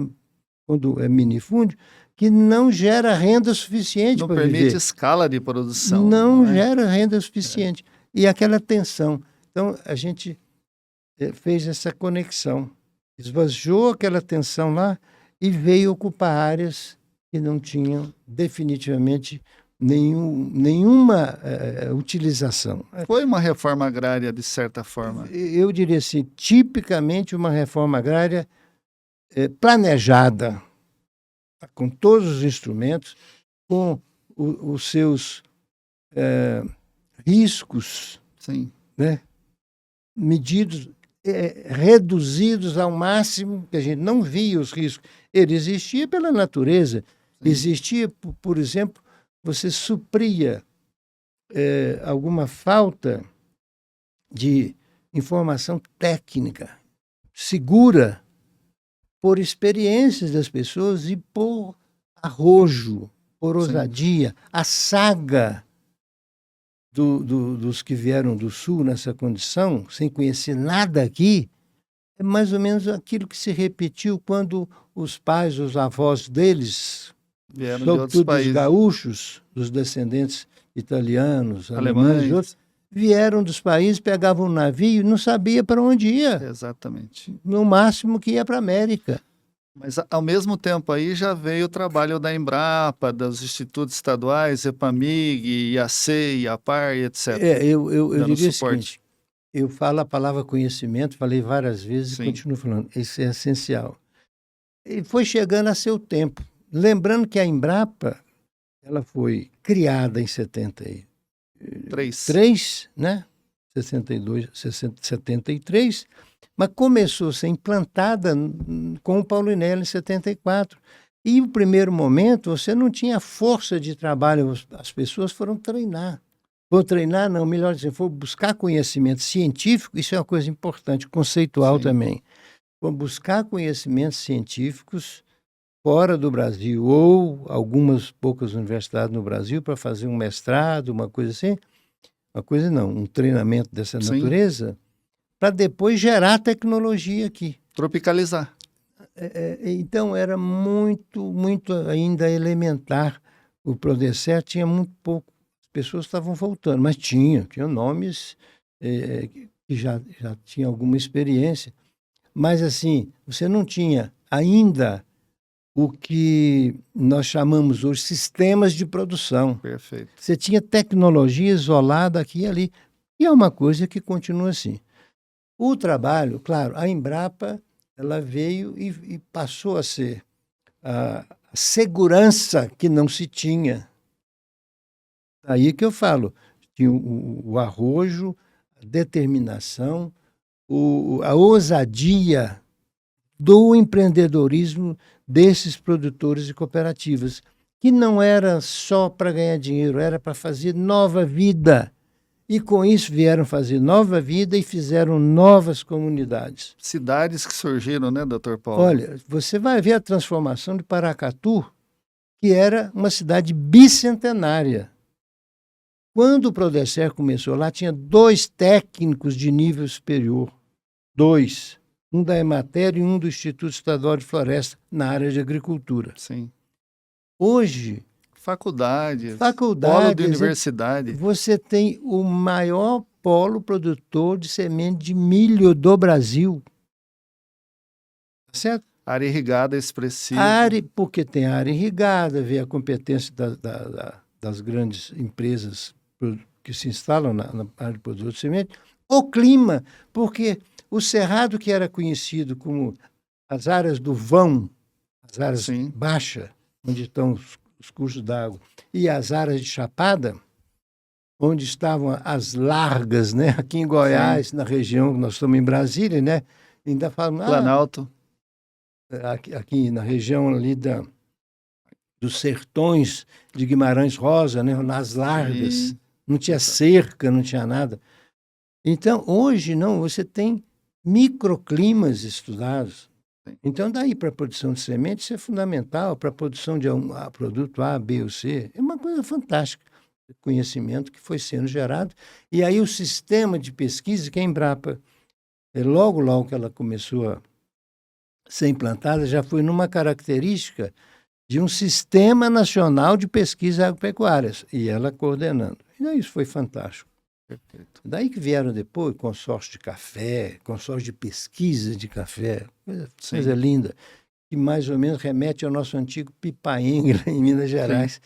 [SPEAKER 2] quando é minifúndio, que não gera renda suficiente
[SPEAKER 1] Não
[SPEAKER 2] para
[SPEAKER 1] permite
[SPEAKER 2] viver.
[SPEAKER 1] escala de produção.
[SPEAKER 2] Não
[SPEAKER 1] é?
[SPEAKER 2] gera renda suficiente. E aquela tensão. Então, a gente fez essa conexão. Esvaziou aquela tensão lá e veio ocupar áreas que não tinham definitivamente nenhuma utilização.
[SPEAKER 1] Foi uma reforma agrária, de certa forma.
[SPEAKER 2] Eu diria assim, tipicamente uma reforma agrária planejada, com todos os instrumentos, com os seus riscos,
[SPEAKER 1] Sim.
[SPEAKER 2] né, medidos, reduzidos ao máximo, que a gente não via os riscos. Ele existia pela natureza. Sim. Existia, por exemplo, você supria alguma falta de informação técnica segura por experiências das pessoas e por arrojo, por ousadia. Sim. A saga dos que vieram do Sul nessa condição, sem conhecer nada aqui, é mais ou menos aquilo que se repetiu quando os pais, os avós deles,
[SPEAKER 1] vieram
[SPEAKER 2] sobretudo os gaúchos, dos descendentes italianos, alemães e outros, vieram dos países, pegavam um navio e não sabia para onde ia.
[SPEAKER 1] Exatamente.
[SPEAKER 2] No máximo que ia para a América.
[SPEAKER 1] Mas, ao mesmo tempo, aí já veio o trabalho da Embrapa, dos institutos estaduais, EPAMIG, IAC, IAPAR, etc.
[SPEAKER 2] Eu diria o seguinte, eu falo a palavra conhecimento, falei várias vezes e continuo falando, isso é essencial. E foi chegando a seu tempo. Lembrando que a Embrapa, ela foi criada em 73, né? 62, 73, mas começou a ser implantada com o Paulinelli em 74. E no primeiro momento você não tinha força de trabalho, as pessoas foram treinar. Foram treinar, não, melhor dizer, foram buscar conhecimento científico, isso é uma coisa importante, conceitual também. Foram buscar conhecimentos científicos fora do Brasil, ou algumas poucas universidades no Brasil para fazer um mestrado, uma coisa assim. Uma coisa não, um treinamento dessa natureza, para depois gerar tecnologia aqui.
[SPEAKER 1] Tropicalizar.
[SPEAKER 2] Então, era muito ainda elementar. O Prodecert tinha muito pouco. As pessoas estavam voltando, mas tinham nomes que já tinham alguma experiência. Mas, assim, você não tinha ainda o que nós chamamos hoje sistemas de produção.
[SPEAKER 1] Perfeito.
[SPEAKER 2] Você tinha tecnologia isolada aqui e ali. E é uma coisa que continua assim. O trabalho, claro, a Embrapa, ela veio e passou a ser a segurança que não se tinha. Aí que eu falo, tinha o arrojo, a determinação, a ousadia do empreendedorismo desses produtores e cooperativas, que não era só para ganhar dinheiro, era para fazer nova vida. E com isso vieram fazer nova vida e fizeram novas comunidades.
[SPEAKER 1] Cidades que surgiram, né, doutor Paulo?
[SPEAKER 2] Olha, você vai ver a transformação de Paracatu, que era uma cidade bicentenária. Quando o Prodecert começou lá, tinha 2 técnicos de nível superior. 2. Um da Emater e um do Instituto Estadual de Floresta, na área de agricultura.
[SPEAKER 1] Sim.
[SPEAKER 2] Hoje,
[SPEAKER 1] faculdade, polo de universidade.
[SPEAKER 2] Você tem o maior polo produtor de semente de milho do Brasil. Certo?
[SPEAKER 1] Área irrigada expressiva.
[SPEAKER 2] Porque tem área irrigada, vê a competência das grandes empresas que se instalam na área de produção de semente. O clima, porque o cerrado que era conhecido como as áreas do vão, as áreas baixas, onde estão os cursos d'água, e as áreas de chapada, onde estavam as largas, né? Aqui em Goiás, na região, nós estamos em Brasília, né? Ainda falam...
[SPEAKER 1] Planalto.
[SPEAKER 2] Aqui na região ali dos sertões de Guimarães Rosa, né? Nas largas. Sim. Não tinha cerca, não tinha nada. Então, hoje, não, você tem microclimas estudados. Então, daí para a produção de sementes, isso é fundamental, para a produção de produto A, B ou C. É uma coisa fantástica, o conhecimento que foi sendo gerado. E aí o sistema de pesquisa, que a Embrapa, logo que ela começou a ser implantada, já foi numa característica de um Sistema Nacional de Pesquisa Agropecuárias, e ela coordenando. E isso foi fantástico.
[SPEAKER 1] Perfeito.
[SPEAKER 2] Daí que vieram depois consórcio de café, consórcio de pesquisa de café, coisa linda, que mais ou menos remete ao nosso antigo Pipaengue, lá em Minas Gerais. Sim.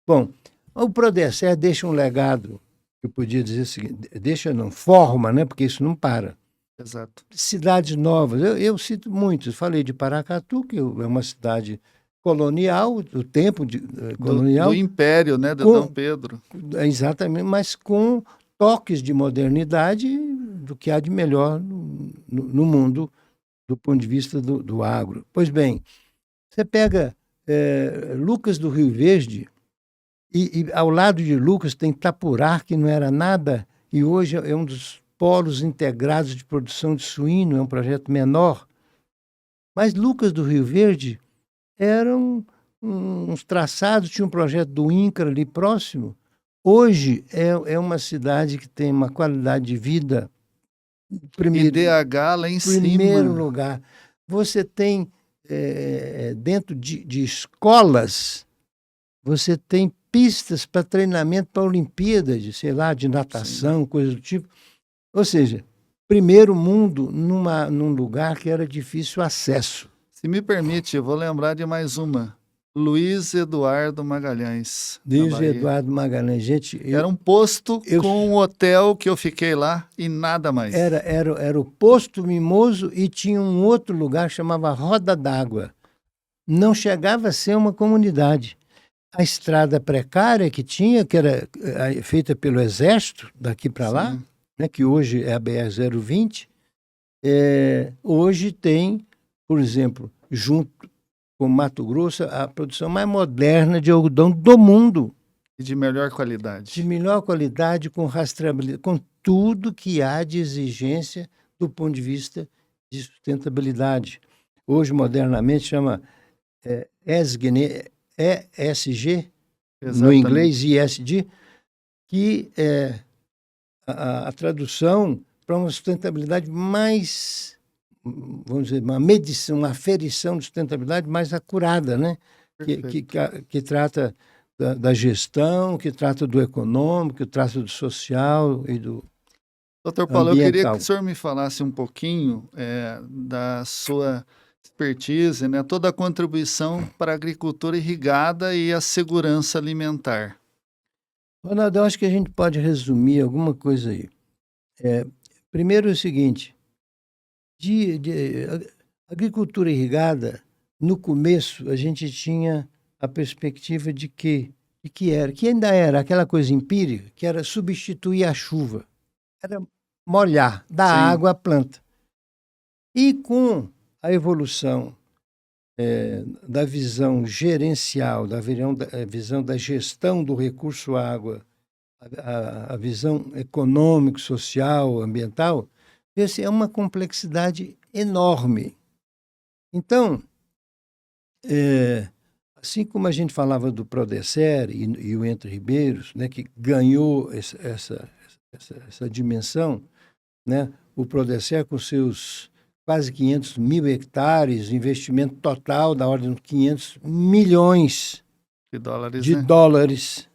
[SPEAKER 2] Bom, o Prodesser deixa um legado, eu podia dizer o seguinte, não, forma, né, porque isso não para.
[SPEAKER 1] Exato.
[SPEAKER 2] Cidades novas, eu cito muitos, falei de Paracatu, que é uma cidade colonial, do tempo colonial.
[SPEAKER 1] Do Império, né, de Dom Pedro.
[SPEAKER 2] Exatamente, mas com toques de modernidade do que há de melhor no mundo do ponto de vista do agro. Pois bem, você pega Lucas do Rio Verde e ao lado de Lucas tem Itapurá, que não era nada, e hoje é um dos polos integrados de produção de suíno, é um projeto menor. Mas Lucas do Rio Verde eram uns traçados, tinha um projeto do INCRA ali próximo. Hoje é uma cidade que tem uma qualidade de vida
[SPEAKER 1] IDH lá em cima.
[SPEAKER 2] Primeiro lugar. Você tem, dentro de escolas, você tem pistas para treinamento para Olimpíada, sei lá, de natação, coisa do tipo. Ou seja, primeiro mundo num lugar que era difícil acesso.
[SPEAKER 1] Se me permite, eu vou lembrar de mais uma. Luiz Eduardo Magalhães.
[SPEAKER 2] Luiz Eduardo Magalhães, gente...
[SPEAKER 1] Era um posto com um hotel que eu fiquei lá e nada mais.
[SPEAKER 2] Era o Posto Mimoso e tinha um outro lugar que chamava Roda d'Água. Não chegava a ser uma comunidade. A estrada precária que tinha, que era feita pelo Exército, daqui para lá, né, que hoje é a BR-020, hoje tem, por exemplo, junto com Mato Grosso, a produção mais moderna de algodão do mundo.
[SPEAKER 1] E de melhor qualidade.
[SPEAKER 2] De melhor qualidade, com rastreabilidade, com tudo que há de exigência do ponto de vista de sustentabilidade. Hoje, modernamente, chama ESG, no inglês, ESG, que é a tradução para uma sustentabilidade mais... vamos dizer, uma medição, uma aferição de sustentabilidade mais acurada, né? Que trata da gestão, que trata do econômico, que trata do social e do
[SPEAKER 1] Doutor Paulo, ambiental. Eu queria que o senhor me falasse um pouquinho da sua expertise, né? Toda a contribuição para a agricultura irrigada e a segurança alimentar.
[SPEAKER 2] Ronaldo, eu acho que a gente pode resumir alguma coisa aí. Primeiro é o seguinte, agricultura irrigada, no começo a gente tinha a perspectiva de que ainda era aquela coisa empírica, que era substituir a chuva, era molhar, dar água à planta. E com a evolução da visão gerencial, da visão da gestão do recurso água, a visão econômico, social, ambiental, essa é uma complexidade enorme. Então, assim como a gente falava do Prodesser e o Entre Ribeiros, né, que ganhou essa dimensão, né, o Prodesser com seus quase 500 mil hectares, investimento total da ordem de 500 milhões de dólares.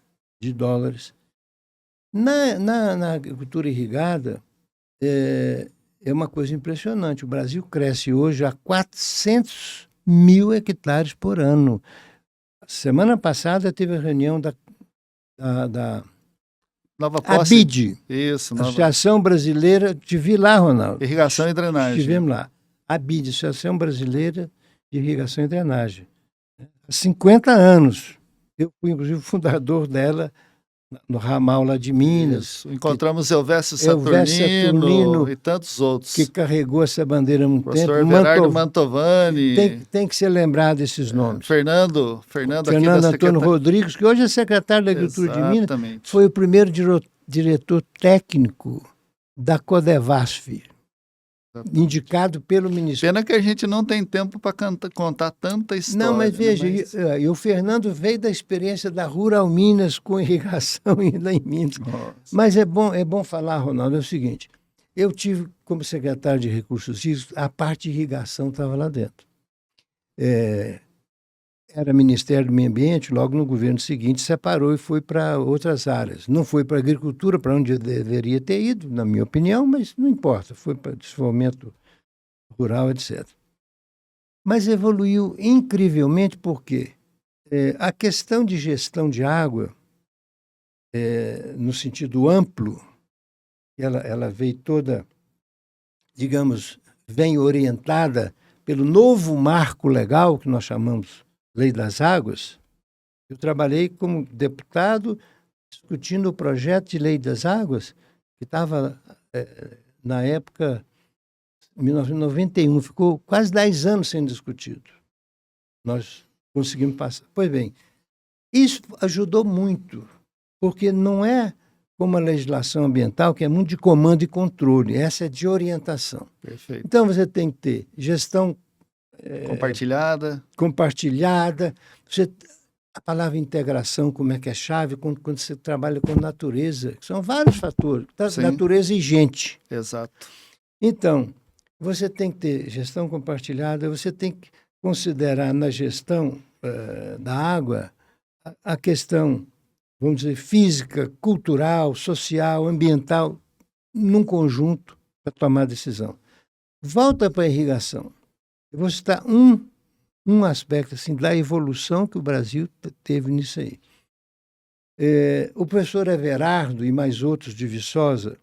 [SPEAKER 2] Na agricultura irrigada, é uma coisa impressionante. O Brasil cresce hoje a 400 mil hectares por ano. Semana passada teve a reunião da
[SPEAKER 1] Nova Posse.
[SPEAKER 2] ABID.
[SPEAKER 1] Isso.
[SPEAKER 2] Associação Brasileira, te vi lá, Ronaldo.
[SPEAKER 1] Irrigação e Drenagem.
[SPEAKER 2] Estivemos lá. ABID, Associação Brasileira de Irrigação e Drenagem. Há 50 anos. Eu fui, inclusive, fundador dela no ramal lá de Minas.
[SPEAKER 1] Isso. Encontramos Elvésio Saturnino e tantos outros.
[SPEAKER 2] Que carregou essa bandeira há muito tempo.
[SPEAKER 1] Professor Everardo Mantovani.
[SPEAKER 2] Tem que ser lembrado desses nomes.
[SPEAKER 1] Fernando
[SPEAKER 2] Antônio Rodrigues, que hoje é secretário da Agricultura de Minas, foi o primeiro diretor técnico da Codevasf, indicado pelo Ministério.
[SPEAKER 1] Pena que a gente não tem tempo para contar tanta história.
[SPEAKER 2] Não, mas veja, e o Fernando veio da experiência da Rural Minas com irrigação lá em Minas. Nossa. Mas é bom falar, Ronaldo, é o seguinte, eu tive como secretário de Recursos Hídricos, a parte de irrigação estava lá dentro. era Ministério do Meio Ambiente, logo no governo seguinte separou e foi para outras áreas. Não foi para a agricultura, para onde deveria ter ido, na minha opinião, mas não importa, foi para desenvolvimento rural, etc. Mas evoluiu incrivelmente porque a questão de gestão de água, no sentido amplo, ela veio toda, digamos, vem orientada pelo novo marco legal, que nós chamamos Lei das Águas. Eu trabalhei como deputado discutindo o projeto de Lei das Águas, que estava, na época, 1991, ficou quase 10 anos sendo discutido. Nós conseguimos passar. Pois bem, isso ajudou muito, porque não é como a legislação ambiental, que é muito de comando e controle, essa é de orientação.
[SPEAKER 1] Perfeito.
[SPEAKER 2] Então, você tem que ter gestão compartilhada. A palavra integração, como é que é chave, quando você trabalha com natureza, são vários fatores, natureza e gente.
[SPEAKER 1] Exato.
[SPEAKER 2] Então, você tem que ter gestão compartilhada, você tem que considerar na gestão da água a questão, vamos dizer, física, cultural, social, ambiental, num conjunto para tomar decisão. Volta para a irrigação. Eu vou citar um aspecto assim, da evolução que o Brasil teve nisso aí. O professor Everardo e mais outros de Viçosa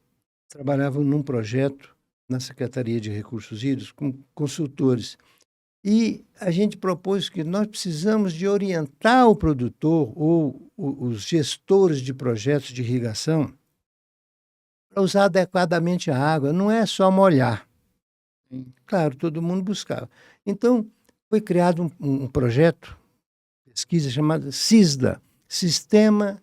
[SPEAKER 2] trabalhavam num projeto na Secretaria de Recursos Hídricos com consultores. E a gente propôs que nós precisamos de orientar o produtor ou os gestores de projetos de irrigação para usar adequadamente a água. Não é só molhar. Claro, todo mundo buscava. Então, foi criado um projeto, pesquisa chamada SISDA, Sistema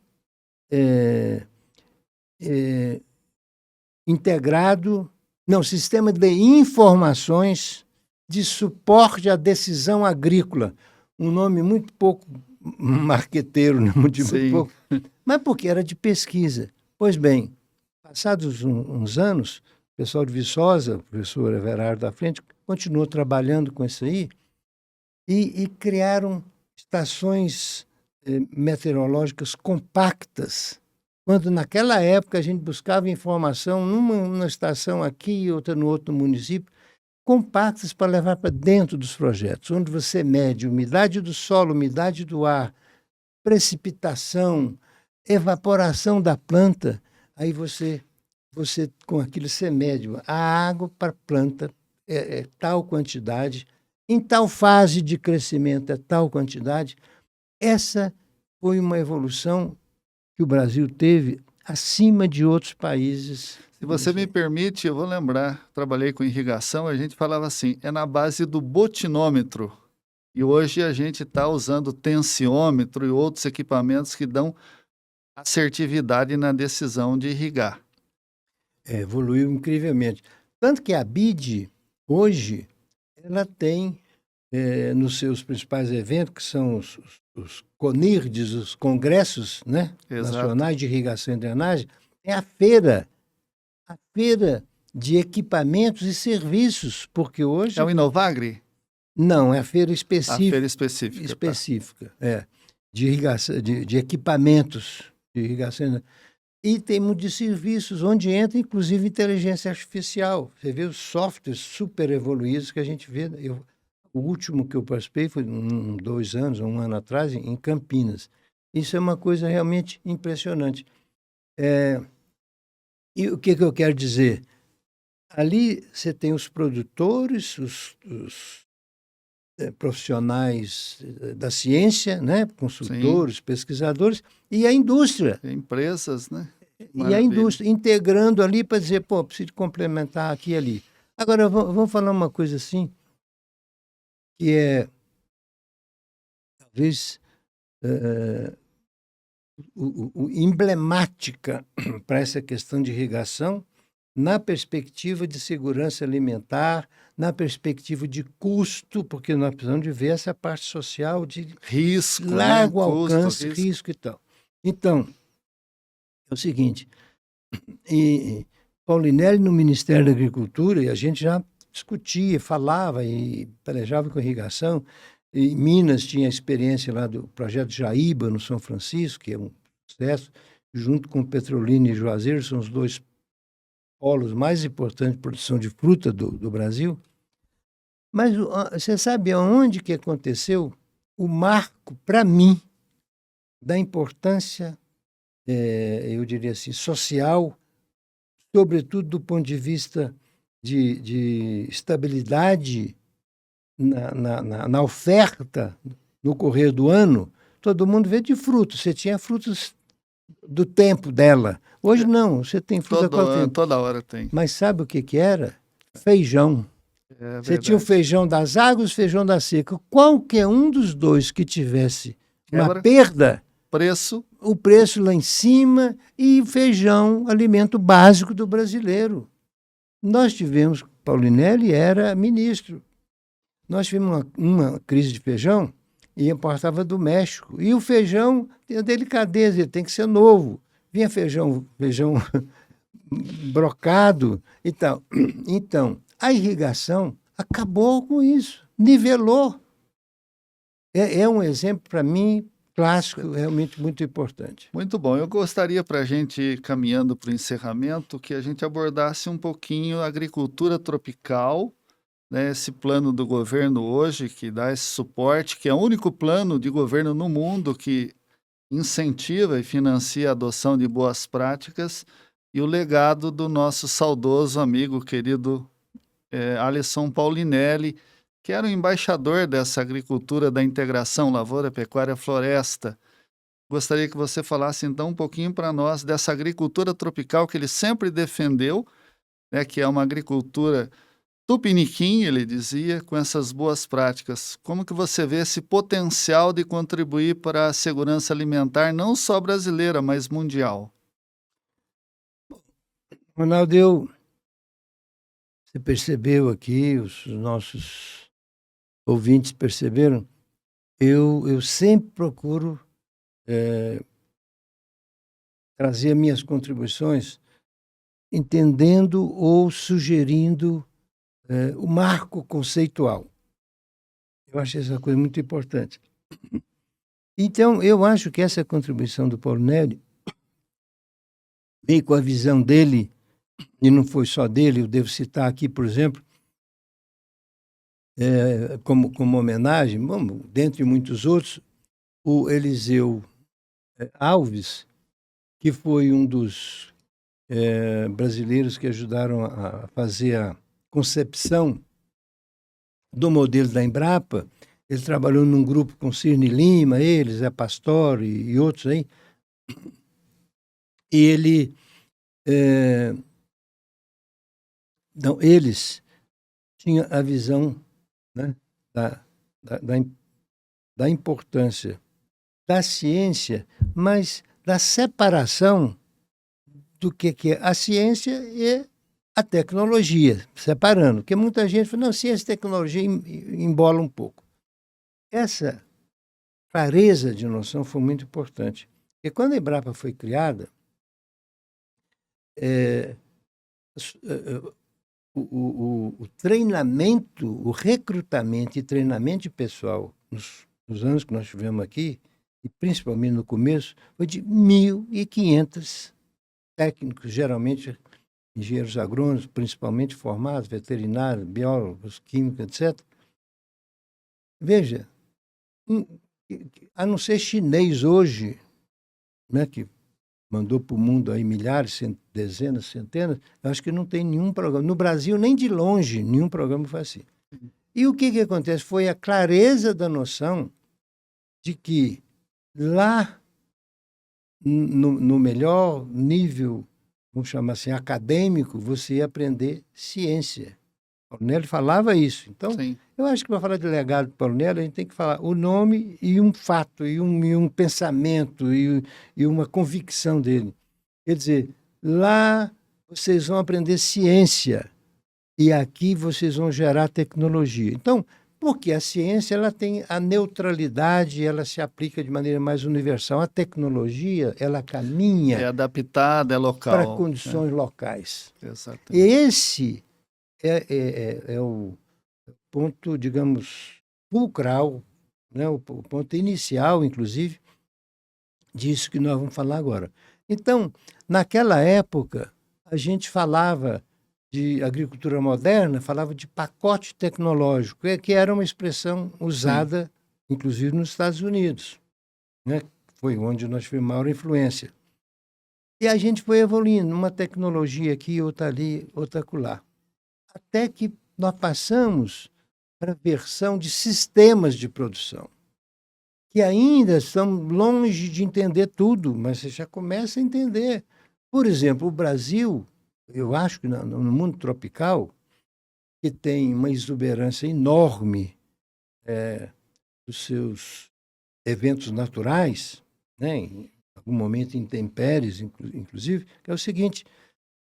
[SPEAKER 2] Sistema de Informações de Suporte à Decisão Agrícola. Um nome muito pouco marqueteiro, né? Muito pouco, mas porque era de pesquisa. Pois bem, passados uns anos, o pessoal de Viçosa, o professor Everardo da frente, continuou trabalhando com isso aí e criaram estações meteorológicas compactas, quando naquela época a gente buscava informação numa estação aqui e outra no outro município, compactas para levar para dentro dos projetos, onde você mede umidade do solo, umidade do ar, precipitação, evaporação da planta, aí você com aquilo você mede a água para a planta é tal quantidade, em tal fase de crescimento é tal quantidade. Essa foi uma evolução que o Brasil teve acima de outros países.
[SPEAKER 1] Se você me permite, eu vou lembrar, trabalhei com irrigação, a gente falava assim, é na base do botinômetro. E hoje a gente está usando tensiômetro e outros equipamentos que dão assertividade na decisão de irrigar.
[SPEAKER 2] Evoluiu incrivelmente. Tanto que a BID, hoje, ela tem nos seus principais eventos, que são os CONIRDs, os congressos, né, nacionais de irrigação e drenagem, tem a feira de equipamentos e serviços, porque hoje...
[SPEAKER 1] É o Inovagri?
[SPEAKER 2] Não, é a feira específica.
[SPEAKER 1] A feira específica.
[SPEAKER 2] Tá. De irrigação, de equipamentos de irrigação. E tem muitos serviços, onde entra, inclusive, inteligência artificial. Você vê os softwares super evoluídos que a gente vê. O último que eu participei foi 2 anos, 1 ano atrás, em Campinas. Isso é uma coisa realmente impressionante. E o que eu quero dizer? Ali você tem os produtores, os profissionais da ciência, né? Consultores, pesquisadores, e a indústria.
[SPEAKER 1] Empresas, né?
[SPEAKER 2] Maravilha. E a indústria, integrando ali para dizer, preciso complementar aqui e ali. Agora, vamos falar uma coisa assim, que é, talvez, emblemática para essa questão de irrigação, na perspectiva de segurança alimentar, na perspectiva de custo, porque nós precisamos de ver essa parte social de
[SPEAKER 1] risco,
[SPEAKER 2] largo
[SPEAKER 1] né?
[SPEAKER 2] alcance, risco e tal. Então, é o seguinte, Paulinelli no Ministério da Agricultura, e a gente já discutia, falava e pelejava com irrigação, Em Minas tinha a experiência lá do projeto Jaíba, no São Francisco, que é um sucesso, junto com Petrolina e Juazeiro, são os dois polos mais importantes de produção de fruta do Brasil. Mas você sabe aonde que aconteceu o marco, para mim, da importância, eu diria assim, social, sobretudo do ponto de vista de estabilidade na oferta no correr do ano. Todo mundo vê de frutos. Você tinha frutos do tempo dela. Hoje não, você tem fruta
[SPEAKER 1] toda hora tem.
[SPEAKER 2] Mas sabe o que era? Feijão. Você tinha o feijão das águas e o feijão da seca. Qualquer um dos dois que tivesse uma perda, o preço lá em cima, e feijão, alimento básico do brasileiro. Nós tivemos, Paulinelli era ministro, nós tivemos uma crise de feijão e importava do México. E o feijão tem a delicadeza, ele tem que ser novo. Vinha feijão brocado e tal. Então, a irrigação acabou com isso, nivelou. É um exemplo, para mim, clássico, realmente muito importante.
[SPEAKER 1] Muito bom. Eu gostaria, para a gente ir caminhando para o encerramento, que a gente abordasse um pouquinho a agricultura tropical, né, esse plano do governo hoje, que dá esse suporte, que é o único plano de governo no mundo que incentiva e financia a adoção de boas práticas, e o legado do nosso saudoso amigo, querido Alisson Paulinelli, que era o embaixador dessa agricultura da integração lavoura, pecuária, floresta. Gostaria que você falasse então um pouquinho para nós dessa agricultura tropical que ele sempre defendeu, né, que é uma agricultura tupiniquim, ele dizia, com essas boas práticas. Como que você vê esse potencial de contribuir para a segurança alimentar, não só brasileira, mas mundial?
[SPEAKER 2] Ronaldo, você percebeu aqui, os nossos ouvintes perceberam, eu sempre procuro trazer minhas contribuições entendendo ou sugerindo o marco conceitual. Eu acho essa coisa muito importante. Então, eu acho que essa contribuição do Paulinelli veio com a visão dele, e não foi só dele, eu devo citar aqui, por exemplo, como homenagem, dentre muitos outros, o Eliseu Alves, que foi um dos brasileiros que ajudaram a fazer a concepção do modelo da Embrapa. Ele trabalhou num grupo com Cirne Lima, Zé Pastor e outros aí. E ele... eles tinham a visão, né, da importância da ciência, mas da separação do que é a ciência e a tecnologia, separando. Porque muita gente fala, não, ciência e tecnologia embola um pouco. Essa clareza de noção foi muito importante. Porque quando a Embrapa foi criada, o treinamento, o recrutamento e treinamento de pessoal nos anos que nós tivemos aqui, e principalmente no começo, foi de 1.500 técnicos, geralmente engenheiros agrônomos, principalmente formados, veterinários, biólogos, químicos, etc. Veja, a não ser chinês hoje, né, que mandou para o mundo aí milhares, dezenas, centenas, eu acho que não tem nenhum programa. No Brasil, nem de longe, nenhum programa foi assim. E o que acontece? Foi a clareza da noção de que lá, no melhor nível, vamos chamar assim, acadêmico, você ia aprender ciência. Paulinelli falava isso. Então, sim, eu acho que para falar de legado de Paulinelli, a gente tem que falar o nome e um fato, e um pensamento, e uma convicção dele. Quer dizer, lá vocês vão aprender ciência, e aqui vocês vão gerar tecnologia. Então, porque a ciência ela tem a neutralidade, ela se aplica de maneira mais universal. A tecnologia, ela caminha...
[SPEAKER 1] É adaptada, é local.
[SPEAKER 2] Para condições locais.
[SPEAKER 1] Exatamente.
[SPEAKER 2] E esse é o ponto, digamos, fulcral né? O ponto inicial, inclusive, disso que nós vamos falar agora. Então, naquela época, a gente falava de agricultura moderna, falava de pacote tecnológico, que era uma expressão usada, inclusive, nos Estados Unidos, né? Foi onde nós tivemos maior influência. E a gente foi evoluindo, uma tecnologia aqui, outra ali, outra acolá. Até que nós passamos para a versão de sistemas de produção, que ainda estão longe de entender tudo, mas você já começa a entender. Por exemplo, o Brasil, eu acho que no mundo tropical, que tem uma exuberância enorme dos seus eventos naturais, né, em algum momento intempéries, inclusive, que é o seguinte,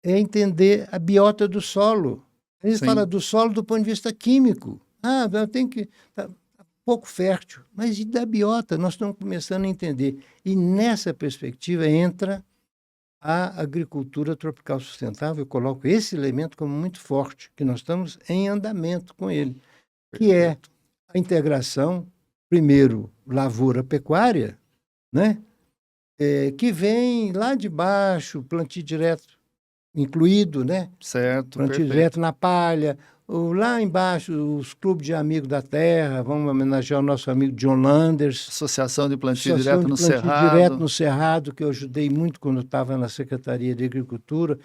[SPEAKER 2] é entender a biota do solo. A gente fala do solo do ponto de vista químico. Eu tenho que... Tá pouco fértil, mas e da biota? Nós estamos começando a entender. E nessa perspectiva entra a agricultura tropical sustentável. Eu coloco esse elemento como muito forte, que nós estamos em andamento com ele, que é a integração, primeiro, lavoura-pecuária, né? Que vem lá de baixo, plantio direto incluído, né?
[SPEAKER 1] Certo,
[SPEAKER 2] plantio direto na palha. Lá embaixo, os clubes de amigos da terra, vamos homenagear o nosso amigo John Landers.
[SPEAKER 1] Associação de plantio
[SPEAKER 2] Associação
[SPEAKER 1] direto
[SPEAKER 2] de
[SPEAKER 1] no
[SPEAKER 2] plantio
[SPEAKER 1] Cerrado.
[SPEAKER 2] direto no Cerrado, que eu ajudei muito quando estava na Secretaria de Agricultura.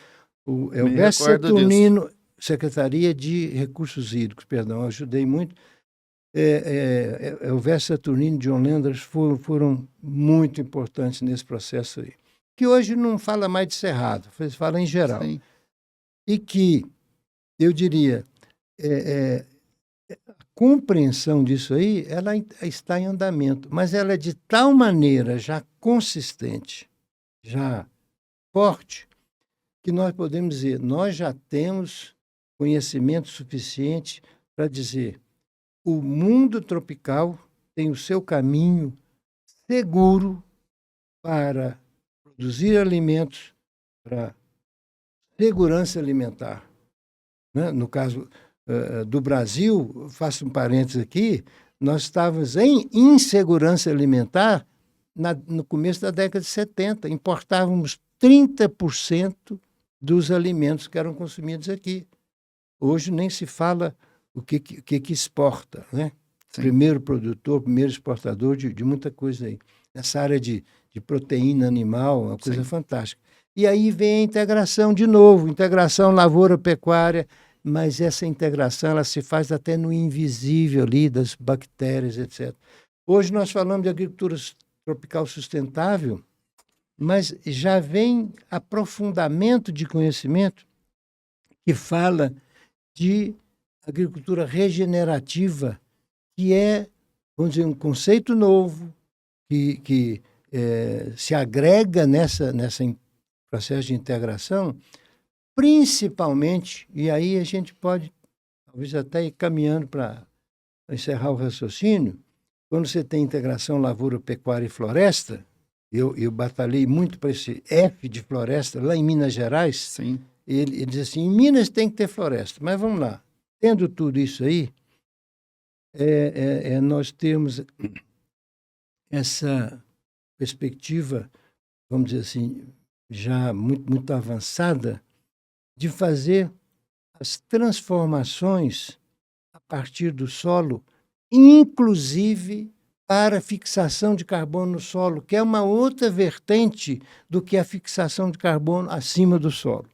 [SPEAKER 2] O Elvésio Saturnino, Secretaria de Recursos Hídricos, perdão, eu ajudei muito. Elvésio Saturnino e John Landers foram muito importantes nesse processo aí. Que hoje não fala mais de Cerrado, fala em geral.
[SPEAKER 1] Sim.
[SPEAKER 2] E que, eu diria... a compreensão disso aí, ela está em andamento, mas ela é de tal maneira já consistente, já forte, que nós podemos dizer, nós já temos conhecimento suficiente para dizer o mundo tropical tem o seu caminho seguro para produzir alimentos, para segurança alimentar. Né? No caso do Brasil, faço um parênteses aqui, nós estávamos em insegurança alimentar no começo da década de 70. Importávamos 30% dos alimentos que eram consumidos aqui. Hoje nem se fala o que exporta, né? Primeiro produtor, primeiro exportador de muita coisa aí. Nessa área de proteína animal, uma coisa fantástica. E aí vem a integração de novo, integração lavoura-pecuária, mas essa integração ela se faz até no invisível ali, das bactérias, etc. Hoje nós falamos de agricultura tropical sustentável, mas já vem aprofundamento de conhecimento que fala de agricultura regenerativa, que é, vamos dizer, um conceito novo, que se agrega nessa processo de integração, principalmente, e aí a gente pode, talvez até ir caminhando para encerrar o raciocínio, quando você tem integração lavoura, pecuária e floresta, eu batalhei muito para esse F de floresta lá em Minas Gerais.
[SPEAKER 1] Sim.
[SPEAKER 2] Ele diz assim, em Minas tem que ter floresta, mas vamos lá, tendo tudo isso aí, nós temos essa perspectiva, vamos dizer assim, já muito, muito avançada, de fazer as transformações a partir do solo, inclusive para fixação de carbono no solo, que é uma outra vertente do que a fixação de carbono acima do solo.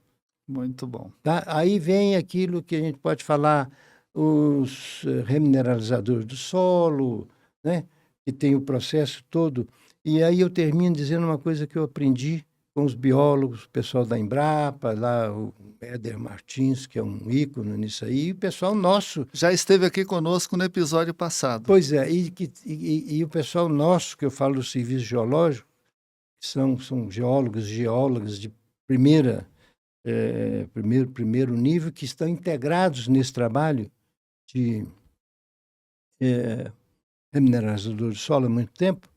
[SPEAKER 1] Muito bom.
[SPEAKER 2] Tá? Aí vem aquilo que a gente pode falar, os remineralizadores do solo, né? Que tem o processo todo. E aí eu termino dizendo uma coisa que eu aprendi com os biólogos, o pessoal da Embrapa, lá o Éder Martins, que é um ícone nisso aí, e o pessoal nosso.
[SPEAKER 1] Já esteve aqui conosco no episódio passado.
[SPEAKER 2] Pois é, e o pessoal nosso, que eu falo do serviço geológico, que são geólogas de primeiro nível, que estão integrados nesse trabalho de remineralizador do solo há muito tempo,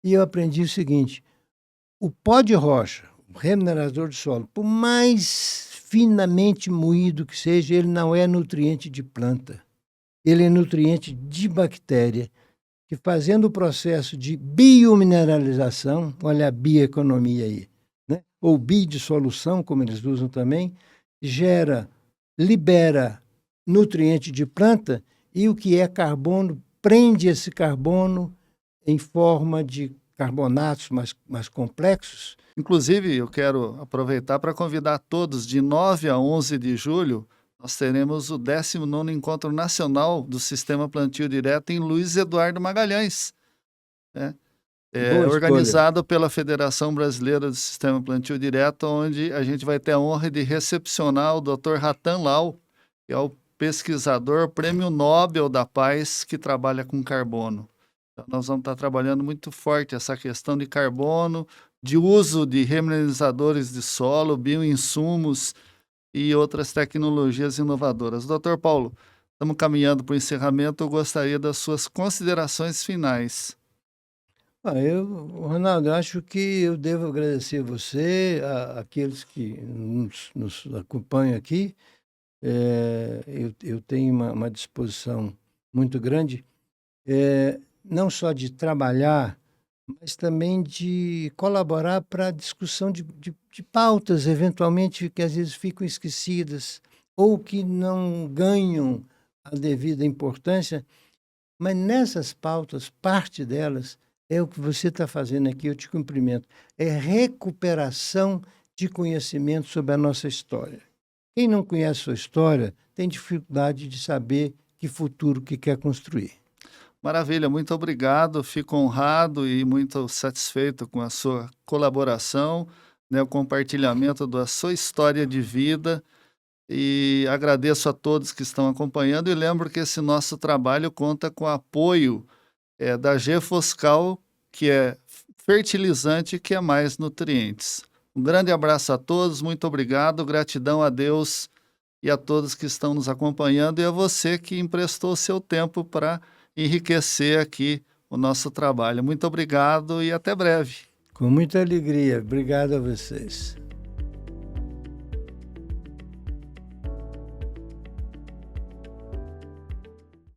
[SPEAKER 2] e eu aprendi o seguinte: o pó de rocha, o reminerador do solo, por mais finamente moído que seja, ele não é nutriente de planta. Ele é nutriente de bactéria, que fazendo o processo de biomineralização, olha a bioeconomia aí, né? Ou bidissolução, como eles usam também, libera nutriente de planta e o que é carbono, prende esse carbono em forma de carbonatos mais complexos.
[SPEAKER 1] Inclusive, eu quero aproveitar para convidar todos, de 9 a 11 de julho, nós teremos o 19º Encontro Nacional do Sistema Plantio Direto em Luiz Eduardo Magalhães, né? Organizado pela Federação Brasileira do Sistema Plantio Direto, onde a gente vai ter a honra de recepcionar o Dr. Ratan Lal, que é o pesquisador Prêmio Nobel da Paz que trabalha com carbono. Então, nós vamos estar trabalhando muito forte essa questão de carbono, de uso de remineralizadores de solo, bioinsumos e outras tecnologias inovadoras. Doutor Paulo, estamos caminhando para o encerramento, eu gostaria das suas considerações finais.
[SPEAKER 2] Ronaldo, eu acho que eu devo agradecer você, aqueles que nos acompanham aqui. Eu tenho uma disposição muito grande, não só de trabalhar, mas também de colaborar para a discussão de pautas, eventualmente, que às vezes ficam esquecidas ou que não ganham a devida importância. Mas nessas pautas, parte delas é o que você está fazendo aqui, eu te cumprimento. É recuperação de conhecimento sobre a nossa história. Quem não conhece a sua história tem dificuldade de saber que futuro que quer construir.
[SPEAKER 1] Maravilha, muito obrigado. Fico honrado e muito satisfeito com a sua colaboração, né, o compartilhamento da sua história de vida. E agradeço a todos que estão acompanhando e lembro que esse nosso trabalho conta com o apoio da Gefoscal, que é fertilizante, que é mais nutrientes. Um grande abraço a todos, muito obrigado, gratidão a Deus e a todos que estão nos acompanhando e a você que emprestou seu tempo para enriquecer aqui o nosso trabalho. Muito obrigado e até breve.
[SPEAKER 2] Com muita alegria. Obrigado a vocês.